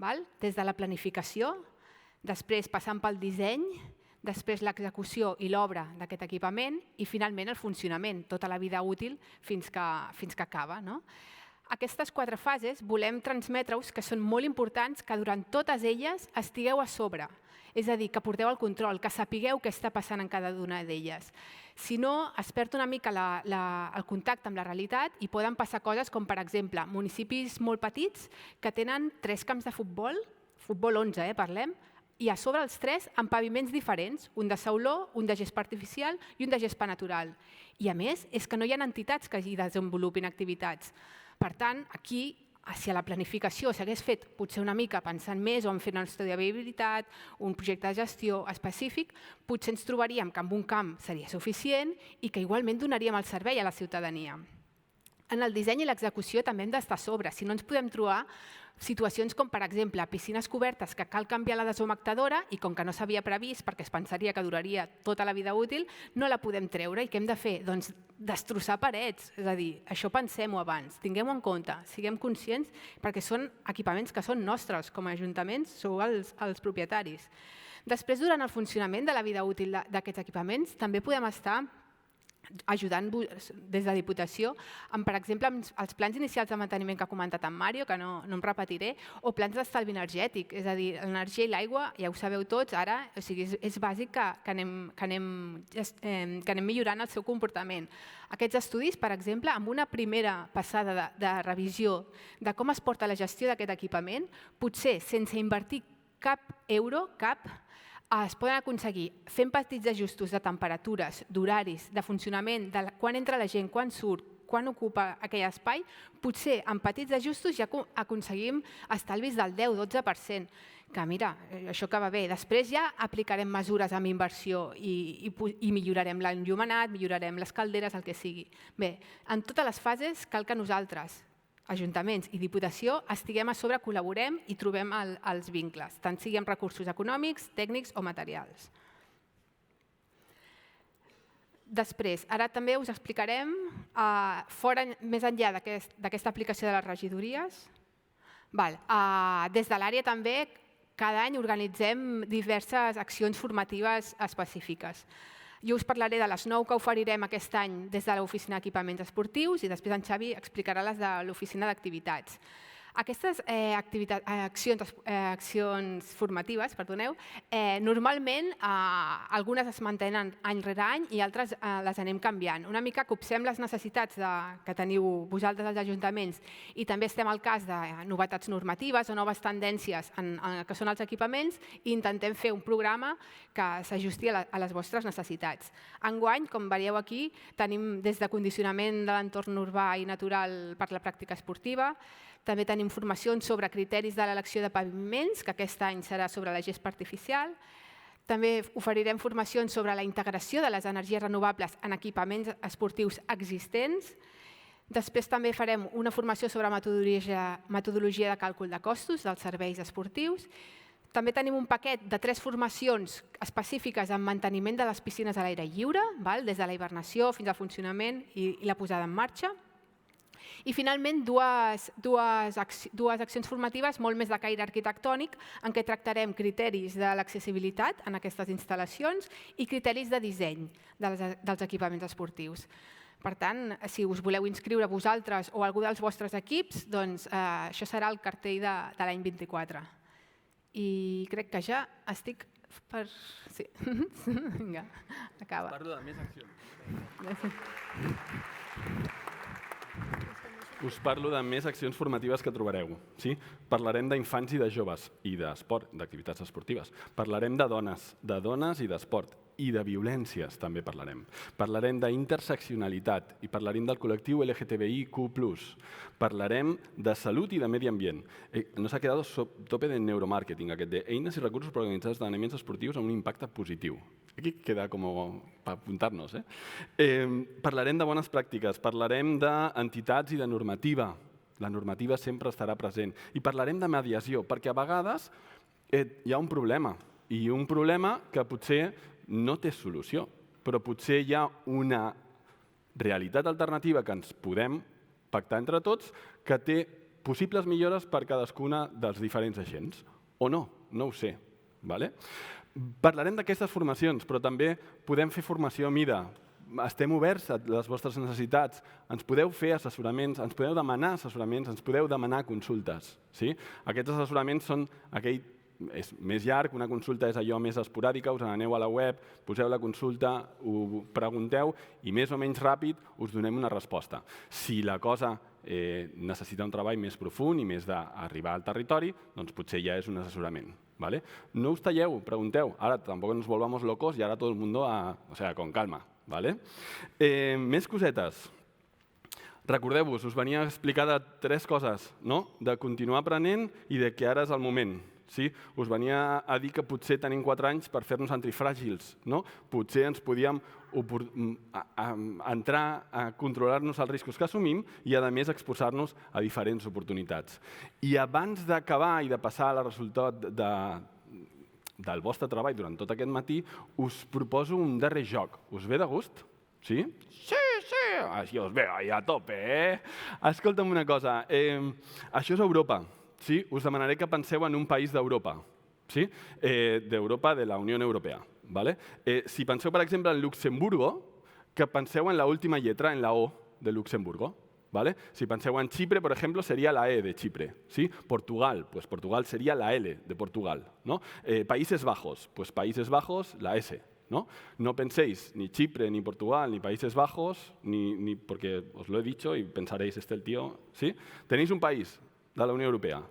des de la planificació, després passant pel disseny, després l'execució i l'obra d'aquest equipament i finalment el funcionament, tota la vida útil fins que acaba. Aquestes 4 fases volem transmetre-us que són molt importants, que durant totes elles estigueu a sobre. És a dir, que porteu el control, que sapigueu què està passant en cada una d'elles. Si no, es perd una mica el contacte amb la realitat i poden passar coses com, per exemple, municipis molt petits que tenen 3 camps de futbol 11, parlem, i a sobre els 3 amb paviments diferents, un de sauló, un de gespa artificial i un de gespa natural. I a més, és que no hi ha entitats que hi desenvolupin activitats. Per tant, aquí, si a la planificació s'hagués fet potser una mica pensant més o en fer un estudi de viabilitat, un projecte de gestió específic, potser ens trobaríem que amb un camp seria suficient i que igualment donaríem el servei a la ciutadania. En el disseny i l'execució també hem d'estar a sobre. Si no ens podem trobar situacions com, per exemple, piscines cobertes que cal canviar la deshumectadora i com que no s'havia previst perquè es pensaria que duraria tota la vida útil, no la podem treure. I què hem de fer? Doncs destrossar parets. És a dir, això pensem-ho abans, tinguem-ho en compte, siguem conscients, perquè són equipaments que són nostres. Com a ajuntaments sou els propietaris. Després, durant el funcionament de la vida útil d'aquests equipaments, també podem estar ajudant des de Diputació amb, per exemple, els plans inicials de manteniment que ha comentat en Mario, que no em repetiré, o plans d'estalvi energètic. És a dir, l'energia i l'aigua, ja ho sabeu tots, ara és bàsic que anem millorant el seu comportament. Aquests estudis, per exemple, amb una primera passada de revisió de com es porta la gestió d'aquest equipament, potser sense invertir cap euro, es poden aconseguir fent petits ajustos de temperatures, d'horaris, de funcionament, de quan entra la gent, quan surt, quan ocupa aquell espai, potser amb petits ajustos ja aconseguim estalvis del 10-12%, que mira, això que va bé. Després ja aplicarem mesures amb inversió i millorarem l'enllumenat, millorarem les calderes, el que sigui. Bé, en totes les fases cal que nosaltres, ajuntaments i Diputació, estiguem a sobre, col·laborem i trobem els vincles, tant sigui amb recursos econòmics, tècnics o materials. Després, ara també us explicarem, més enllà d'aquesta aplicació de les regidories, des de l'àrea també cada any organitzem diverses accions formatives específiques. Jo us parlaré de les 9 que oferirem aquest any des de l'Oficina d'Equipaments Esportius i després en Xavi explicarà les de l'Oficina d'Activitats. Aquestes accions formatives, normalment algunes es mantenen any rere any i altres les anem canviant. Una mica copsem les necessitats que teniu vosaltres als ajuntaments i també estem al cas de novetats normatives o noves tendències que són els equipaments i intentem fer un programa que s'ajusti a les vostres necessitats. Enguany, com veieu aquí, tenim des de condicionament de l'entorn urbà i natural per la pràctica esportiva. També tenim formacions sobre criteris de l'elecció de paviments, que aquest any serà sobre la gespa artificial. També oferirem formacions sobre la integració de les energies renovables en equipaments esportius existents. Després també farem una formació sobre metodologia de càlcul de costos dels serveis esportius. També tenim un paquet de 3 formacions específiques en manteniment de les piscines a l'aire lliure, des de la hibernació fins al funcionament i la posada en marxa. I finalment dues accions formatives molt més de caire arquitectònic en què tractarem criteris de l'accessibilitat en aquestes instal·lacions i criteris de disseny dels equipaments esportius. Per tant, si us voleu inscriure vosaltres o algú dels vostres equips, doncs això serà el cartell de l'any 24. I crec que ja estic per... Sí. Vinga, acaba. Parlo de més accions. Us parlo de més accions formatives que trobareu. Parlarem d'infants i de joves, i d'esport, d'activitats esportives. Parlarem de dones i d'esport, i de violències també parlarem. Parlarem d'interseccionalitat i parlarem del col·lectiu LGTBIQ+. Parlarem de salut i de medi ambient. Nos ha quedado tope de neuromàrqueting, aquest de eines i recursos per organitzar esdeveniments esportius amb un impacte positiu. Aquí queda com per apuntar-nos. Parlarem de bones pràctiques, parlarem d'entitats i de normativa. La normativa sempre estarà present. I parlarem de mediació, perquè a vegades hi ha un problema, i un problema que potser no té solució, però potser hi ha una realitat alternativa que ens podem pactar entre tots que té possibles millores per cadascuna dels diferents agents. O no, no ho sé. Parlarem d'aquestes formacions, però també podem fer formació a mida. Estem oberts a les vostres necessitats, ens podeu fer assessoraments, ens podeu demanar assessoraments, ens podeu demanar consultes. Aquests assessoraments són aquell... És més llarg, una consulta és allò més esporàdica, us n'aneu a la web, poseu la consulta, ho pregunteu i més o menys ràpid us donem una resposta. Si la cosa necessita un treball més profund i més d'arribar al territori, doncs potser ja és un assessorament. No us talleu, pregunteu. Ara tampoc ens volvamos locos i ara tot el mundo con calma. Més cosetes. Recordeu-vos, us venia a explicar de 3 coses, de continuar aprenent i de que ara és el moment. Us venia a dir que potser tenim 4 anys per fer-nos antifràgils. Potser ens podíem entrar a controlar-nos els riscos que assumim i, a més, exposar-nos a diferents oportunitats. I abans d'acabar i de passar al resultat del vostre treball durant tot aquest matí, us proposo un darrer joc. Us ve de gust? Sí? Sí, sí! Així us ve a tope, Escolta'm una cosa. Això és Europa. Us demanaré que penseu en un país d'Europa. D'Europa, de la Unió Europea. Si penseu, per exemple, en Luxemburgo, que penseu en l'última lletra, en la O de Luxemburgo. Si penseu en Chipre, per exemple, seria la E de Chipre. Portugal, pues Portugal sería la L de Portugal. Países Bajos, pues Países Bajos, la S. No penséis ni Chipre, ni Portugal, ni Países Bajos, porque os lo he dicho y pensaréis, este el tío. Tenéis un país de la Unió Europea.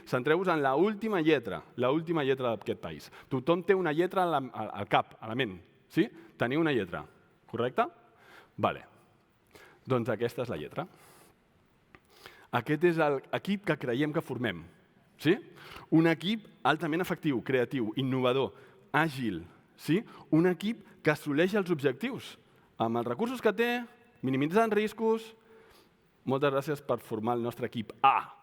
Centreu-vos en l'última lletra d'aquest país. Tothom té una lletra al cap, a la ment. Teniu una lletra, correcte? Vale. Doncs aquesta és la lletra. Aquest és l'equip que creiem que formem. Un equip altament efectiu, creatiu, innovador, àgil. Un equip que assoleix els objectius amb els recursos que té, minimitzant riscos. Moltes gràcies per formar el nostre equip A.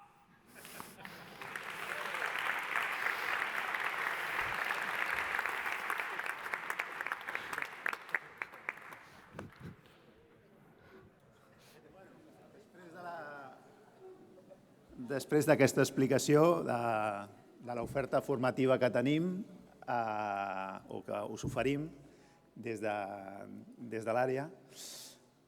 Després d'aquesta explicació de l'oferta formativa que tenim o que us oferim des de l'àrea,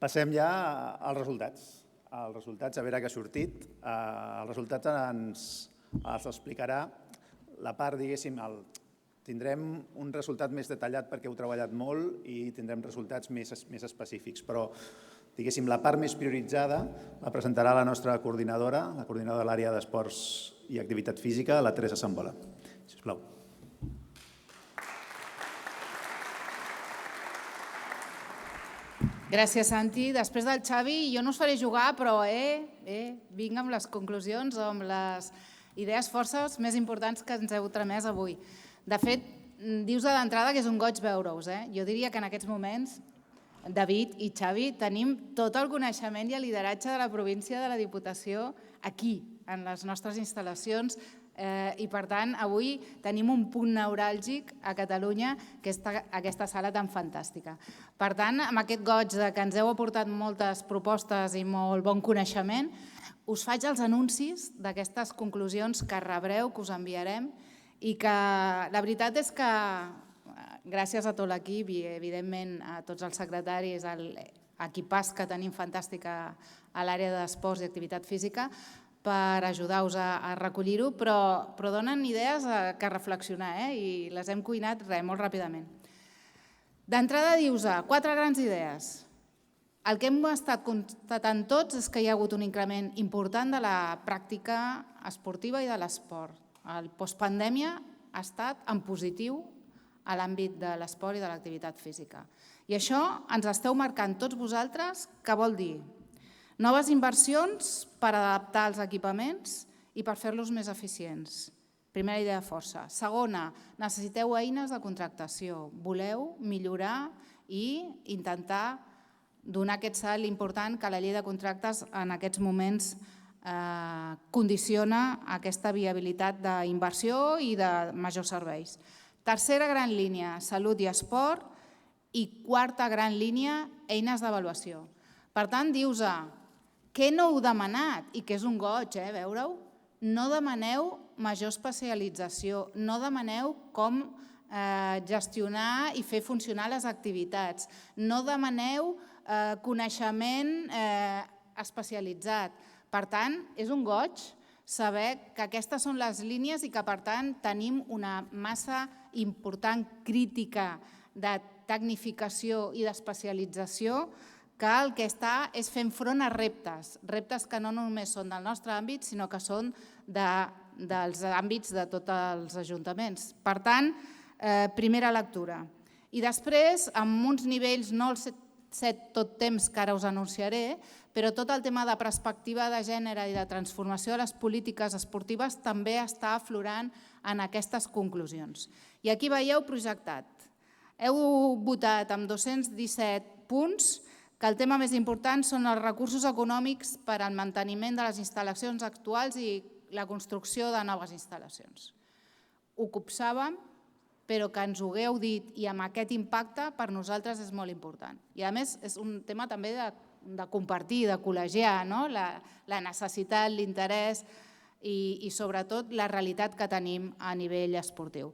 passem ja als resultats. Els resultats, a veure què ha sortit. Els resultats els explicarà la part, diguéssim, tindrem un resultat més detallat perquè heu treballat molt i tindrem resultats més específics, però diguéssim, la part més prioritzada la presentarà la nostra coordinadora, la coordinadora de l'àrea d'esports i activitat física, la Teresa Sambola. Sisplau. Gràcies, Santi. Després del Xavi, jo no us faré jugar, però vinc amb les conclusions o amb les idees forces més importants que ens heu tramès avui. De fet, dius d'entrada que és un goig veure-us. Jo diria que en aquests moments David i Xavi tenim tot el coneixement i el lideratge de la província de la Diputació aquí, en les nostres instal·lacions, i per tant avui tenim un punt neuràlgic a Catalunya, que és aquesta sala tan fantàstica. Per tant, amb aquest goig que ens heu aportat moltes propostes i molt bon coneixement, us faig els anuncis d'aquestes conclusions que rebreu, que us enviarem, i que la veritat és que gràcies a tot l'equip i, evidentment, a tots els secretaris, a l'equipàs que tenim fantàstic a l'àrea d'esports i activitat física, per ajudar-vos a recollir-ho, però donen idees que reflexionar i les hem cuinat molt ràpidament. D'entrada, dius 4 grans idees. El que hem estat constatant tots és que hi ha hagut un increment important de la pràctica esportiva i de l'esport. El postpandèmia ha estat en positiu a l'àmbit de l'esport i de l'activitat física. I això ens esteu marcant tots vosaltres, què vol dir? Noves inversions per adaptar els equipaments i per fer-los més eficients. Primera idea força. Segona, necessiteu eines de contractació. Voleu millorar i intentar donar aquest salt important que la llei de contractes en aquests moments condiciona aquesta viabilitat d'inversió i de majors serveis. Tercera gran línia, salut i esport. I quarta gran línia, eines d'avaluació. Per tant, dius què no heu demanat, i que és un goig veure-ho, no demaneu major especialització, no demaneu com gestionar i fer funcionar les activitats, no demaneu coneixement especialitzat. Per tant, és un goig saber que aquestes són les línies i que, per tant, tenim una massa important crítica de tecnificació i d'especialització que el que està és fent front a reptes, reptes que no només són del nostre àmbit, sinó que són dels àmbits de tots els ajuntaments. Per tant, primera lectura. I després, amb uns nivells, no 7 tot temps que ara us anunciaré, però tot el tema de perspectiva de gènere i de transformació de les polítiques esportives també està aflorant en aquestes conclusions. I aquí veieu projectat. Heu votat amb 217 punts que el tema més important són els recursos econòmics per al manteniment de les instal·lacions actuals i la construcció de noves instal·lacions. Ho copsàvem, però que ens ho hagueu dit i amb aquest impacte per nosaltres és molt important. I a més és un tema també de compartir, de col·legiar, la necessitat, l'interès i sobretot la realitat que tenim a nivell esportiu.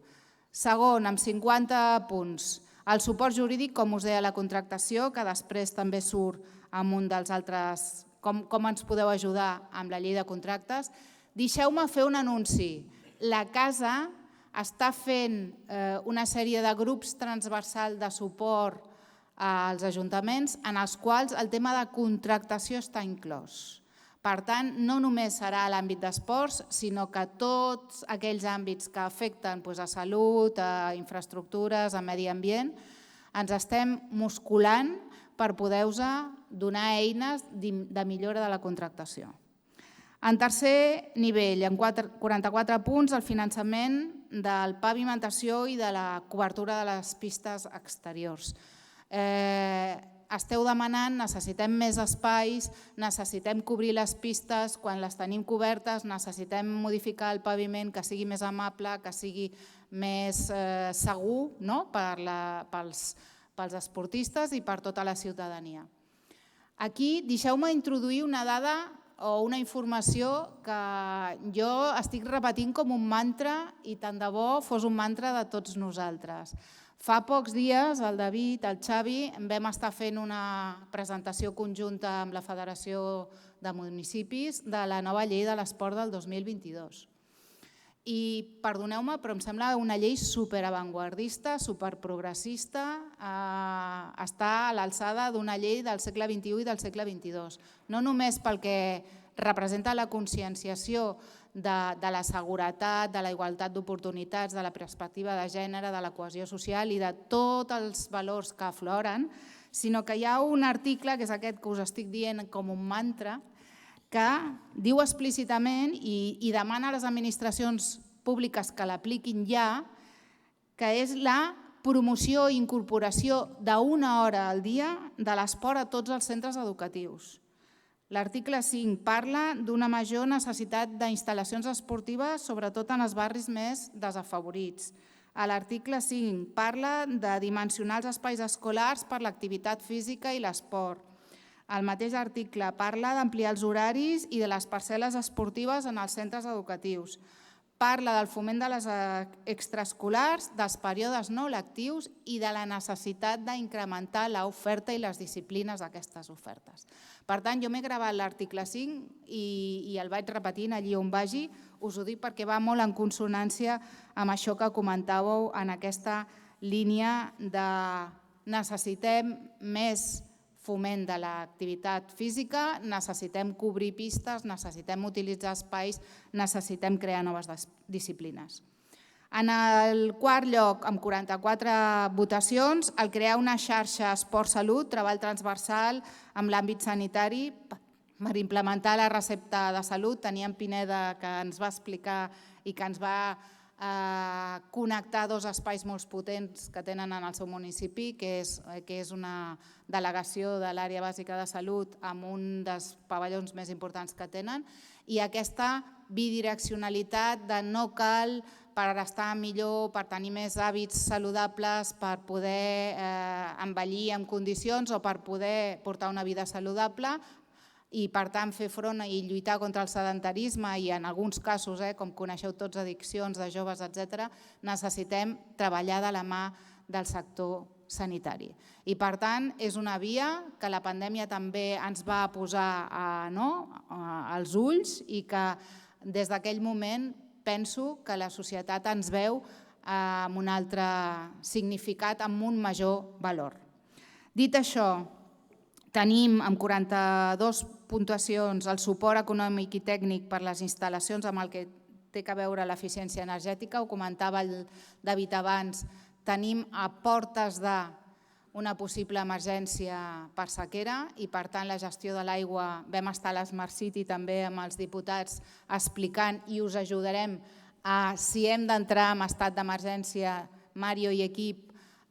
Segon, amb 50 punts, el suport jurídic, com us deia, la contractació, que després també surt amb un dels altres, com ens podeu ajudar amb la llei de contractes. Deixeu-me fer un anunci. La Casa està fent una sèrie de grups transversals de suport als ajuntaments en els quals el tema de contractació està inclòs. Per tant, no només serà a l'àmbit d'esports, sinó que tots aquells àmbits que afecten a salut, a infraestructures, a medi ambient, ens estem musculant per poder-vos donar eines de millora de la contractació. En tercer nivell, en 44 punts, el finançament de la pavimentació i de la cobertura de les pistes exteriors. Esteu demanant, necessitem més espais, necessitem cobrir les pistes, quan les tenim cobertes necessitem modificar el paviment que sigui més amable, que sigui més segur pels esportistes i per tota la ciutadania. Aquí deixeu-me introduir una dada o una informació que jo estic repetint com un mantra i tant de bo fos un mantra de tots nosaltres. Fa pocs dies el David, el Xavi, vam estar fent una presentació conjunta amb la Federació de Municipis de la nova llei de l'esport del 2022. I perdoneu-me, però em sembla una llei superavantguardista, superprogressista, està a l'alçada d'una llei del segle XXI i del segle XXII. No només pel que representa la conscienciació de la seguretat, de la igualtat d'oportunitats, de la perspectiva de gènere, de la cohesió social i de tots els valors que afloren, sinó que hi ha un article, que és aquest que us estic dient com un mantra, que diu explícitament i demana a les administracions públiques que l'apliquin ja, que és la promoció i incorporació d'una hora al dia de l'esport a tots els centres educatius. L'article 5 parla d'una major necessitat d'instal·lacions esportives, sobretot en els barris més desafavorits. L'article 5 parla de dimensionar els espais escolars per l'activitat física i l'esport. El mateix article parla d'ampliar els horaris i de les parcel·les esportives en els centres educatius. Parla del foment de les extraescolars, dels períodes no lectius i de la necessitat d'incrementar l'oferta i les disciplines d'aquestes ofertes. Per tant, jo m'he gravat l'article 5 i el vaig repetint allí on vagi. Us ho dic perquè va molt en consonància amb això que comentàveu en aquesta línia de necessitem més foment de l'activitat física, necessitem cobrir pistes, necessitem utilitzar espais, necessitem crear noves disciplines. En el quart lloc, amb 44 votacions, el crear una xarxa esport-salut, treball transversal amb l'àmbit sanitari per implementar la recepta de salut. Teníem Pineda que ens va explicar i que ens va connectar dos espais molt potents que tenen en el seu municipi, que és una delegació de l'àrea bàsica de salut amb un dels pavellons més importants que tenen, i aquesta bidireccionalitat de no cal per estar millor, per tenir més hàbits saludables, per poder envellir en condicions o per poder portar una vida saludable, i per tant fer front i lluitar contra el sedentarisme i en alguns casos, com coneixeu tots, addiccions de joves, etc., necessitem treballar de la mà del sector sanitari. I per tant és una via que la pandèmia també ens va posar als ulls i que des d'aquell moment penso que la societat ens veu amb un altre significat, amb un major valor. Dit això, tenim amb 42 puntuacions el suport econòmic i tècnic per les instal·lacions amb el que té a veure l'eficiència energètica. Ho comentava el David abans, tenim a portes una possible emergència per sequera i, per tant, la gestió de l'aigua. Vam estar a l'Smart City també amb els diputats explicant i us ajudarem a, si hem d'entrar en estat d'emergència, Mario i equip,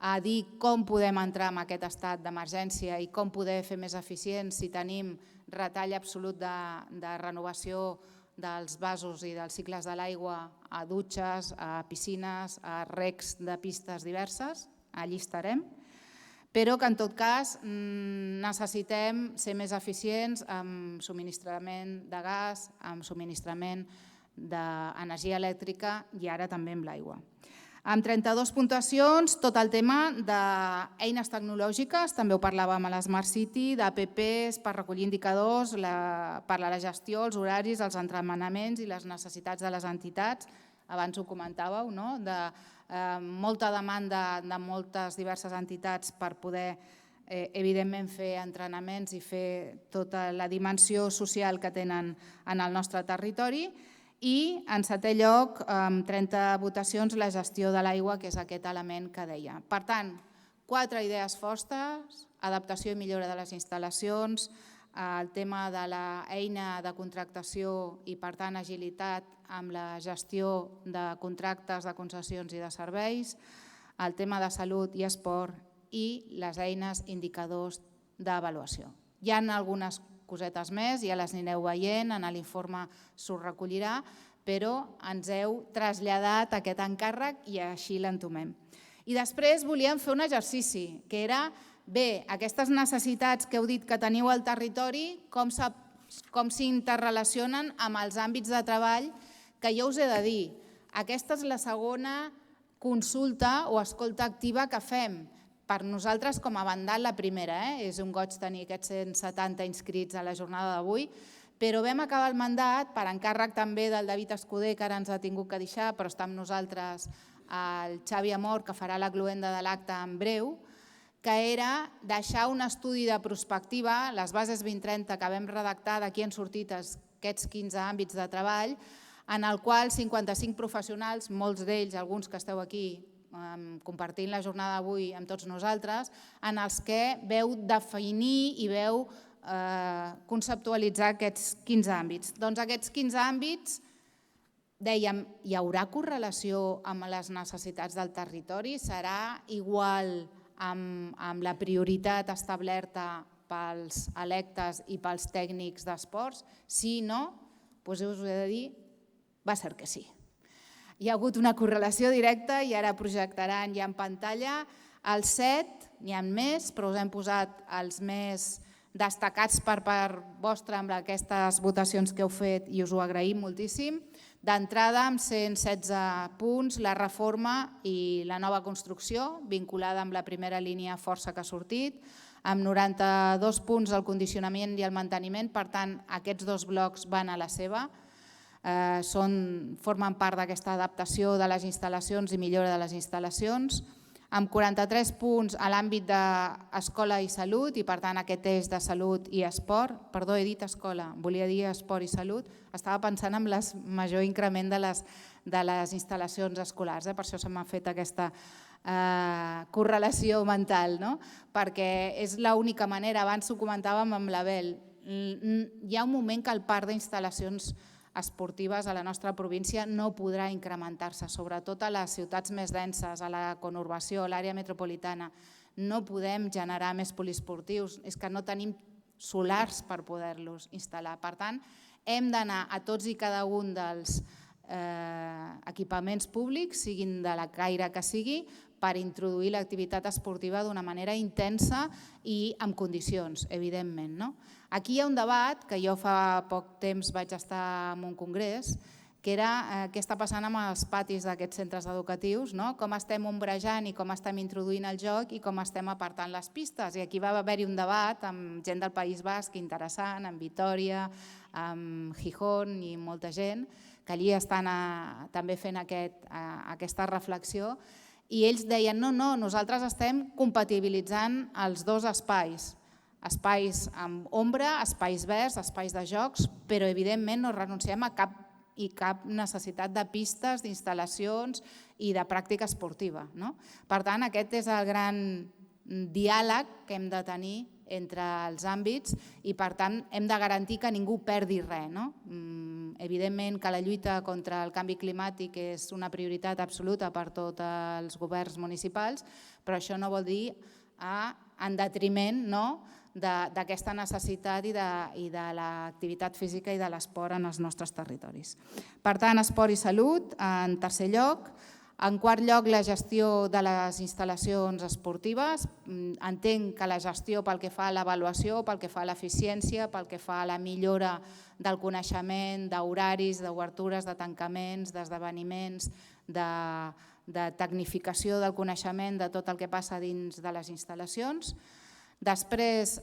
a dir com podem entrar en aquest estat d'emergència i com poder fer més eficients si tenim retall absolut de renovació dels vasos i dels cicles de l'aigua a dutxes, a piscines, a recs de pistes diverses. Allí estarem. Però que en tot cas necessitem ser més eficients amb subministrament de gas, amb subministrament d'energia elèctrica i ara també amb l'aigua. Amb 32 puntuacions, tot el tema d'eines tecnològiques, també ho parlàvem a l'Smart City, d'APPs per recollir indicadors, per a la gestió, els horaris, els entrenaments i les necessitats de les entitats. Abans ho comentàveu, no? De molta demanda de moltes diverses entitats per poder, evidentment, fer entrenaments i fer tota la dimensió social que tenen en el nostre territori. I, en setè lloc, amb 30 votacions, la gestió de l'aigua, que és aquest element que deia. Per tant, 4 idees fortes, adaptació i millora de les instal·lacions, el tema de l'eina de contractació i, per tant, agilitat amb la gestió de contractes, de concessions i de serveis, el tema de salut i esport i les eines indicadors d'avaluació. Hi ha algunes cosetes més, ja les anireu veient, en l'informe s'ho recollirà, però ens heu traslladat aquest encàrrec i així l'entomem. I després volíem fer un exercici, que era bé, aquestes necessitats que heu dit que teniu al territori, com s'interrelacionen amb els àmbits de treball que jo us he de dir. Aquesta és la segona consulta o escolta activa que fem. Per nosaltres, com a Bandal, la primera. És un goig tenir aquests 170 inscrits a la jornada d'avui, però vam acabar el mandat, per encàrrec també del David Escuder, que ara ens ha tingut que deixar, però està amb nosaltres el Xavi Amor, que farà la cloenda de l'acte en breu, que era deixar un estudi de prospectiva, les bases 2030 que vam redactar, d'aquí han sortit aquests 15 àmbits de treball, en el qual 55 professionals, molts d'ells, alguns que esteu aquí compartint la jornada d'avui amb tots nosaltres, en els que veu definir i veu conceptualitzar aquests 15 àmbits. Doncs aquests 15 àmbits, dèiem, hi haurà correlació amb les necessitats del territori? Serà igual amb la prioritat establerta pels electes i pels tècnics d'esports? Sí, no? Doncs us he de dir, va ser que sí. Hi ha hagut una correlació directa i ara projectaran ja en pantalla els 7, n'hi ha més, però us hem posat els més destacats per part vostra amb aquestes votacions que heu fet i us ho agraïm moltíssim. D'entrada, amb 116 punts, la reforma i la nova construcció, vinculada amb la primera línia força que ha sortit, amb 92 punts el condicionament i el manteniment, per tant, aquests dos blocs van a la seva, formen part d'aquesta adaptació de les instal·lacions i millora de les instal·lacions, amb 43 punts a l'àmbit d'escola i salut, i per tant aquest eix de salut i esport, perdó, he dit escola, volia dir esport i salut, estava pensant en el major increment de les instal·lacions escolars, per això se m'ha fet aquesta correlació mental, perquè és l'única manera, abans ho comentàvem amb l'Abel, hi ha un moment que el parc d'instal·lacions esportives a la nostra província no podrà incrementar-se, sobretot a les ciutats més denses, a la conurbació, a l'àrea metropolitana. No podem generar més poliesportius, és que no tenim solars per poder-los instal·lar. Per tant, hem d'anar a tots i cada un dels equipaments públics, siguin de la caire que sigui, per introduir l'activitat esportiva d'una manera intensa i amb condicions, evidentment. Aquí hi ha un debat que jo fa poc temps vaig estar en un congrés, que era què està passant amb els patis d'aquests centres educatius, com estem ombrejant i com estem introduint el joc i com estem apartant les pistes. I aquí va haver-hi un debat amb gent del País Basc interessant, amb Vitòria, amb Gijón i molta gent, que allí estan també fent aquesta reflexió, i ells deien, no, nosaltres estem compatibilitzant els dos espais, espais amb ombra, espais verds, espais de jocs, però evidentment no renunciem a cap necessitat de pistes, d'instal·lacions i de pràctica esportiva. Per tant, aquest és el gran diàleg que hem de tenir entre els àmbits i, per tant, hem de garantir que ningú perdi res. Evidentment que la lluita contra el canvi climàtic és una prioritat absoluta per tots els governs municipals, però això no vol dir en detriment d'aquesta necessitat i de l'activitat física i de l'esport en els nostres territoris. Per tant, esport i salut, en tercer lloc. En quart lloc, la gestió de les instal·lacions esportives. Entenc que la gestió pel que fa a l'avaluació, pel que fa a l'eficiència, pel que fa a la millora del coneixement, d'horaris, d'obertures, de tancaments, d'esdeveniments, de tecnificació del coneixement de tot el que passa dins de les instal·lacions. Després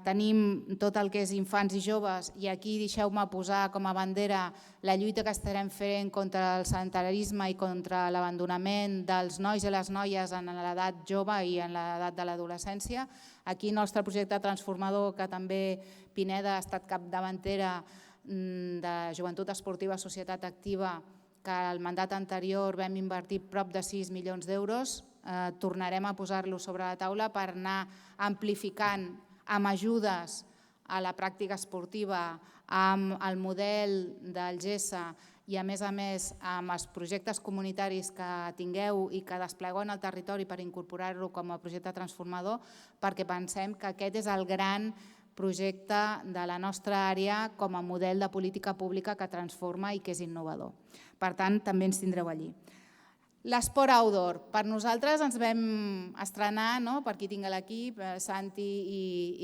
tenim tot el que és infants i joves i aquí deixeu-me posar com a bandera la lluita que estarem fent contra el sedentarisme i contra l'abandonament dels nois i les noies en l'edat jove i en l'edat de l'adolescència. Aquí el nostre projecte transformador, que també Pineda ha estat capdavantera de Joventut Esportiva Societat Activa, que al mandat anterior vam invertir prop de 6 milions d'euros, tornarem a posar-lo sobre la taula per anar amplificant amb ajudes a la pràctica esportiva, amb el model del GESA i a més amb els projectes comunitaris que tingueu i que desplegueu en el territori per incorporar-lo com a projecte transformador, perquè pensem que aquest és el gran projecte de la nostra àrea com a model de política pública que transforma i que és innovador. Per tant, també ens tindreu allí. L'esport outdoor. Per nosaltres ens vam estrenar, per qui tinc l'equip, Santi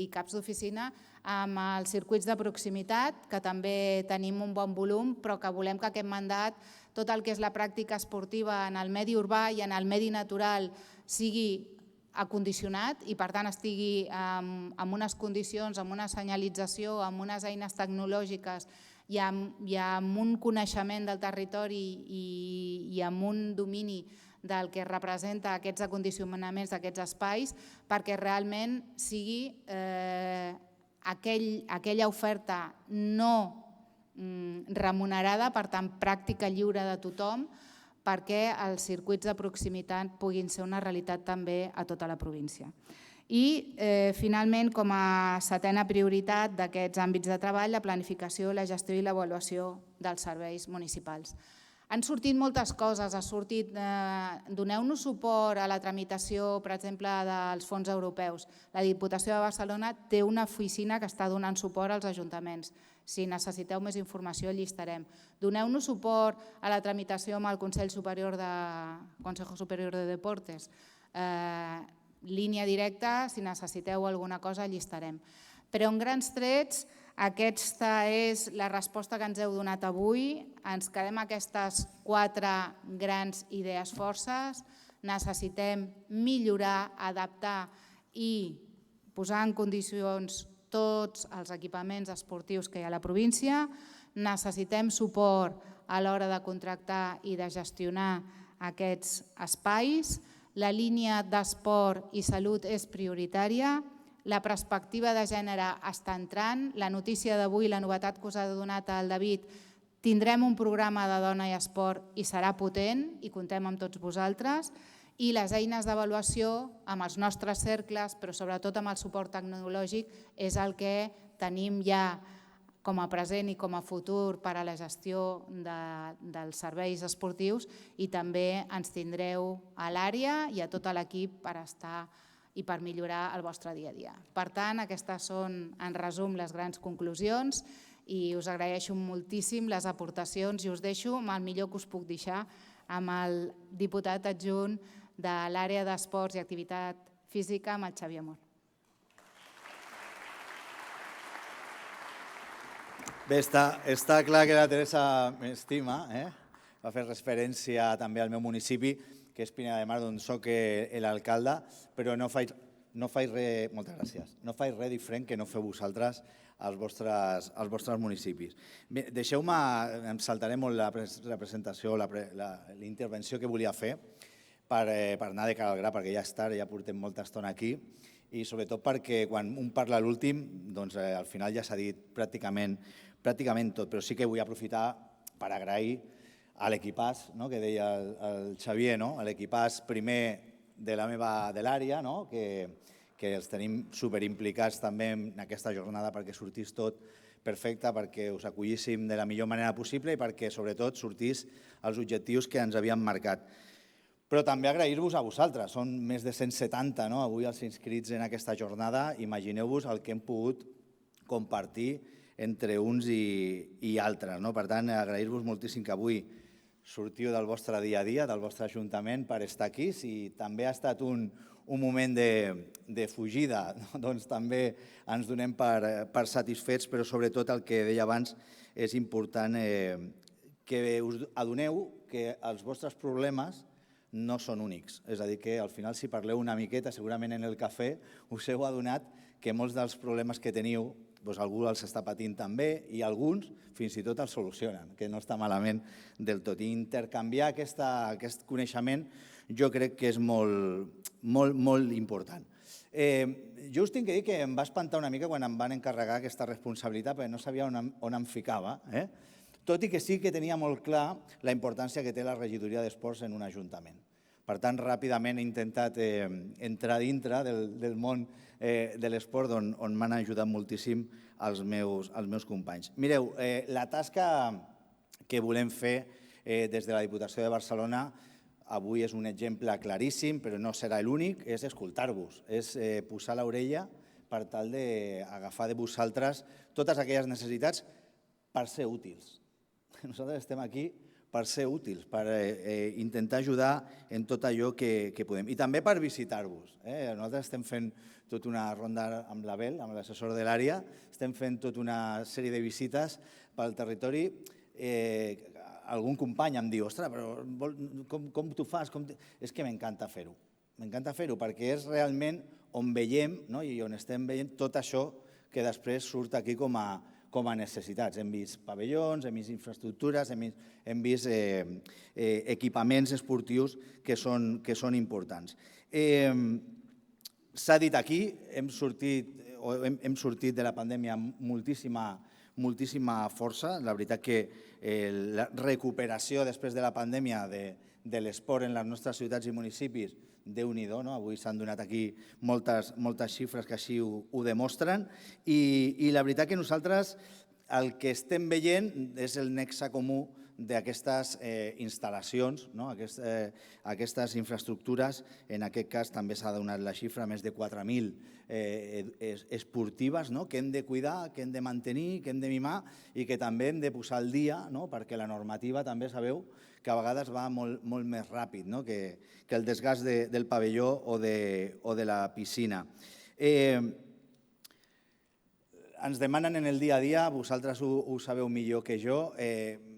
i caps d'oficina, amb els circuits de proximitat, que també tenim un bon volum, però que volem que aquest mandat, tot el que és la pràctica esportiva en el medi urbà i en el medi natural, sigui acondicionat i per tant estigui en unes condicions, amb una senyalització, amb unes eines tecnològiques i amb un coneixement del territori i amb un domini del que representa aquests acondicionaments d'aquests espais perquè realment sigui aquella oferta no remunerada, per tant pràctica lliure de tothom, perquè els circuits de proximitat puguin ser una realitat també a tota la província. I, finalment, com a setena prioritat d'aquests àmbits de treball, la planificació, la gestió i l'avaluació dels serveis municipals. Han sortit moltes coses, ha sortit doneu-nos suport a la tramitació, per exemple, dels fons europeus. La Diputació de Barcelona té una oficina que està donant suport als ajuntaments. Si necessiteu més informació, allí estarem. Doneu-nos suport a la tramitació amb el Consejo Superior de Deportes. Línia directa, si necessiteu alguna cosa, allí estarem. Però en grans trets, aquesta és la resposta que ens heu donat avui. Ens quedem aquestes 4 grans idees forces. Necessitem millorar, adaptar i posar en condicions tots els equipaments esportius que hi ha a la província. Necessitem suport a l'hora de contractar i de gestionar aquests espais. La línia d'esport i salut és prioritària. La perspectiva de gènere està entrant. La notícia d'avui, la novetat que us ha donat el David, tindrem un programa de dona i esport i serà potent i comptem amb tots vosaltres. I les eines d'avaluació amb els nostres cercles, però sobretot amb el suport tecnològic, és el que tenim ja com a present i com a futur per a la gestió dels serveis esportius i també ens tindreu a l'àrea i a tot l'equip per estar i per millorar el vostre dia a dia. Per tant, aquestes són, en resum, les grans conclusions i us agraeixo moltíssim les aportacions i us deixo amb el millor que us puc deixar amb el diputat adjunt de l'àrea d'esports i activitat física, amb el Xavier Amor. Bé, està clar que la Teresa m'estima, va fer referència també al meu municipi, que és Pineda de Mar, d'on soc l'alcalde, però no faig res, moltes gràcies, no faig res diferent que no feu vosaltres als vostres municipis. Bé, deixeu-me, em saltaré molt la presentació, la intervenció que volia fer per anar de cara al gra, perquè ja és tard, ja portem molta estona aquí, i sobretot perquè quan un parla l'últim, doncs al final ja s'ha dit pràcticament tot, però sí que vull aprofitar per agrair a l'equipàs, que deia el Xavier, l'equipàs primer de l'àrea, que els tenim superimplicats també en aquesta jornada perquè sortís tot perfecte, perquè us acollíssim de la millor manera possible i perquè, sobretot, sortís els objectius que ens havíem marcat. Però també agrair-vos a vosaltres. Són més de 170 avui els inscrits en aquesta jornada. Imagineu-vos el que hem pogut compartir entre uns i altres. Per tant, agrair-vos moltíssim que avui sortiu del vostre dia a dia, del vostre ajuntament, per estar aquí. Si també ha estat un moment de fugida, doncs també ens donem per satisfets, però sobretot el que deia abans és important que us adoneu que els vostres problemes no són únics. És a dir, que al final, si parleu una miqueta, segurament en el cafè, us heu adonat que molts dels problemes que teniu algú els està patint també i alguns fins i tot els solucionen, que no està malament del tot. I intercanviar aquest coneixement jo crec que és molt important. Jo us tinc que dir que em va espantar una mica quan em van encarregar aquesta responsabilitat perquè no sabia on em ficava, tot i que sí que tenia molt clar la importància que té la regidoria d'esports en un ajuntament. Per tant, ràpidament he intentat entrar dintre del món de l'esport on m'han ajudat moltíssim els meus companys. Mireu, la tasca que volem fer des de la Diputació de Barcelona avui és un exemple claríssim, però no serà l'únic, és escoltar-vos, és posar l'orella per tal d'agafar de vosaltres totes aquelles necessitats per ser útils. Nosaltres estem aquí per ser útils, per intentar ajudar en tot allò que podem. I també per visitar-vos. Nosaltres estem fent tota una ronda amb l'Abel, amb l'assessor de l'àrea, estem fent tota una sèrie de visites pel territori. Algun company em diu, ostres, però com t'ho fas? És que m'encanta fer-ho. M'encanta fer-ho perquè és realment on veiem i on estem veient tot això que després surt aquí com a necessitats. Hem vist pavellons, hem vist infraestructures, hem vist equipaments esportius que són importants. S'ha dit aquí, hem sortit de la pandèmia amb moltíssima força. La veritat que la recuperació després de la pandèmia de l'esport en les nostres ciutats i municipis, Déu-n'hi-do, avui s'han donat aquí moltes xifres que així ho demostren i la veritat que nosaltres el que estem veient és el nexe comú d'aquestes instal·lacions, aquestes infraestructures, en aquest cas també s'ha donat la xifra, més de 4.000 esportives que hem de cuidar, que hem de mantenir, que hem de mimar i que també hem de posar al dia perquè la normativa també sabeu que a vegades va molt més ràpid que el desgast del pavelló o de la piscina. Ens demanen en el dia a dia, vosaltres ho sabeu millor que jo,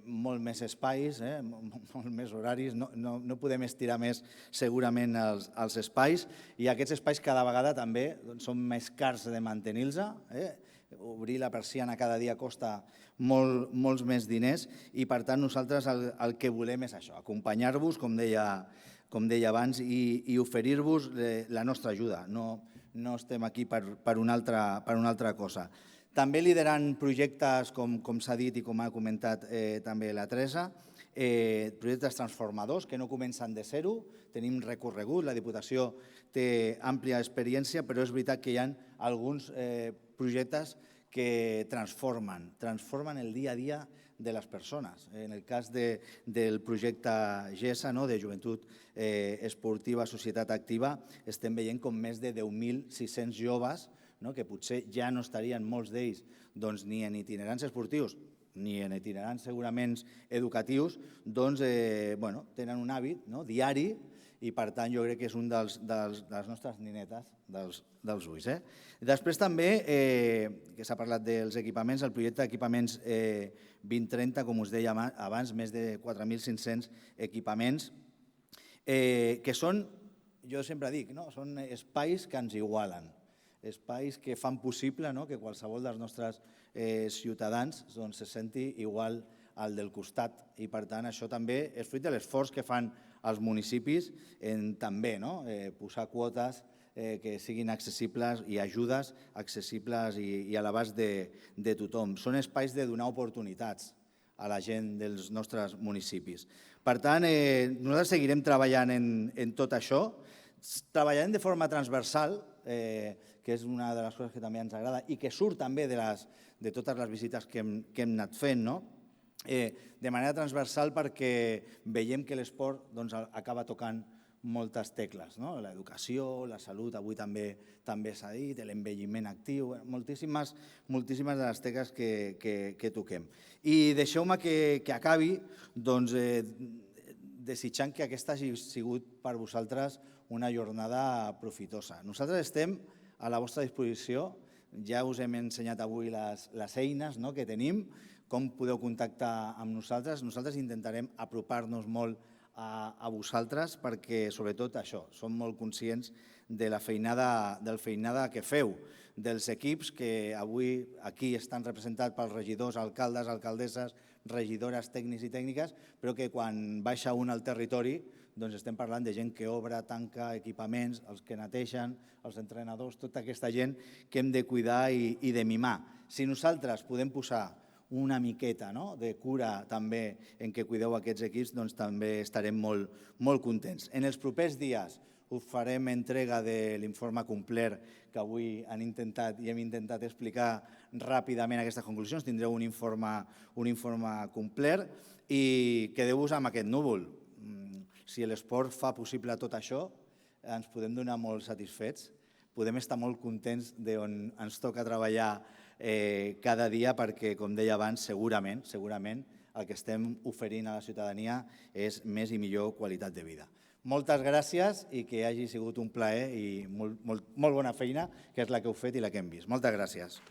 molt més espais, molt més horaris, no podem estirar més segurament els espais i aquests espais cada vegada també són més cars de mantenir-los. Obrir la persiana cada dia costa molts més diners i per tant nosaltres el que volem és això, acompanyar-vos, com deia abans, i oferir-vos la nostra ajuda. No estem aquí per una altra cosa. També liderant projectes, com s'ha dit i com ha comentat també la Teresa, projectes transformadors que no comencen de zero, tenim recorregut, la Diputació té àmplia experiència, però és veritat que hi ha alguns projectes que transformen el dia a dia de les persones. En el cas del projecte GESA, de Joventut Esportiva Societat Activa, estem veient com més de 10.600 joves, que potser ja no estarien molts d'ells ni en itinerants esportius ni en itinerants segurament educatius, doncs tenen un hàbit diari i per tant jo crec que és un de les nostres ninetes dels ulls. Després també, que s'ha parlat dels equipaments, el projecte d'equipaments 2030, com us deia abans, més de 4.500 equipaments, que són, jo sempre dic, són espais que ens igualen, espais que fan possible que qualsevol dels nostres ciutadans se senti igual al del costat i per tant això també és fruit de l'esforç que fan els municipis en també posar quotes que siguin accessibles i ajudes accessibles i a l'abast de tothom. Són espais de donar oportunitats a la gent dels nostres municipis. Per tant, nosaltres seguirem treballant en tot això, Treballarem de forma transversal, que és una de les coses que també ens agrada i que surt també de totes les visites que hem anat fent, de manera transversal perquè veiem que l'esport acaba tocant moltes tecles. L'educació, la salut, avui també s'ha dit, l'envelliment actiu, moltíssimes de les tecles que toquem. I deixeu-me que acabi desitjant que aquesta hagi sigut per vosaltres una jornada profitosa. Nosaltres estem a la vostra disposició, ja us hem ensenyat avui les eines que tenim, com podeu contactar amb nosaltres. Nosaltres intentarem apropar-nos molt a vosaltres perquè, sobretot, això, som molt conscients de la feinada que feu, dels equips que avui aquí estan representats pels regidors, alcaldes, alcaldesses, regidores, tècnics i tècniques, però que quan baixa un al territori estem parlant de gent que obre, tanca equipaments, els que neteixen, els entrenadors, tota aquesta gent que hem de cuidar i de mimar. Si nosaltres podem posar una miqueta de cura també en què cuideu aquests equips, doncs també estarem molt contents. En els propers dies us farem entrega de l'informe complet que avui hem intentat explicar ràpidament aquestes conclusions. Tindreu un informe complet i quedeu-vos amb aquest núvol. Si l'esport fa possible tot això, ens podem donar molt satisfets, podem estar molt contents d'on ens toca treballar cada dia perquè, com deia abans, segurament el que estem oferint a la ciutadania és més i millor qualitat de vida. Moltes gràcies i que hagi sigut un plaer i molt bona feina, que és la que heu fet i la que hem vist. Moltes gràcies.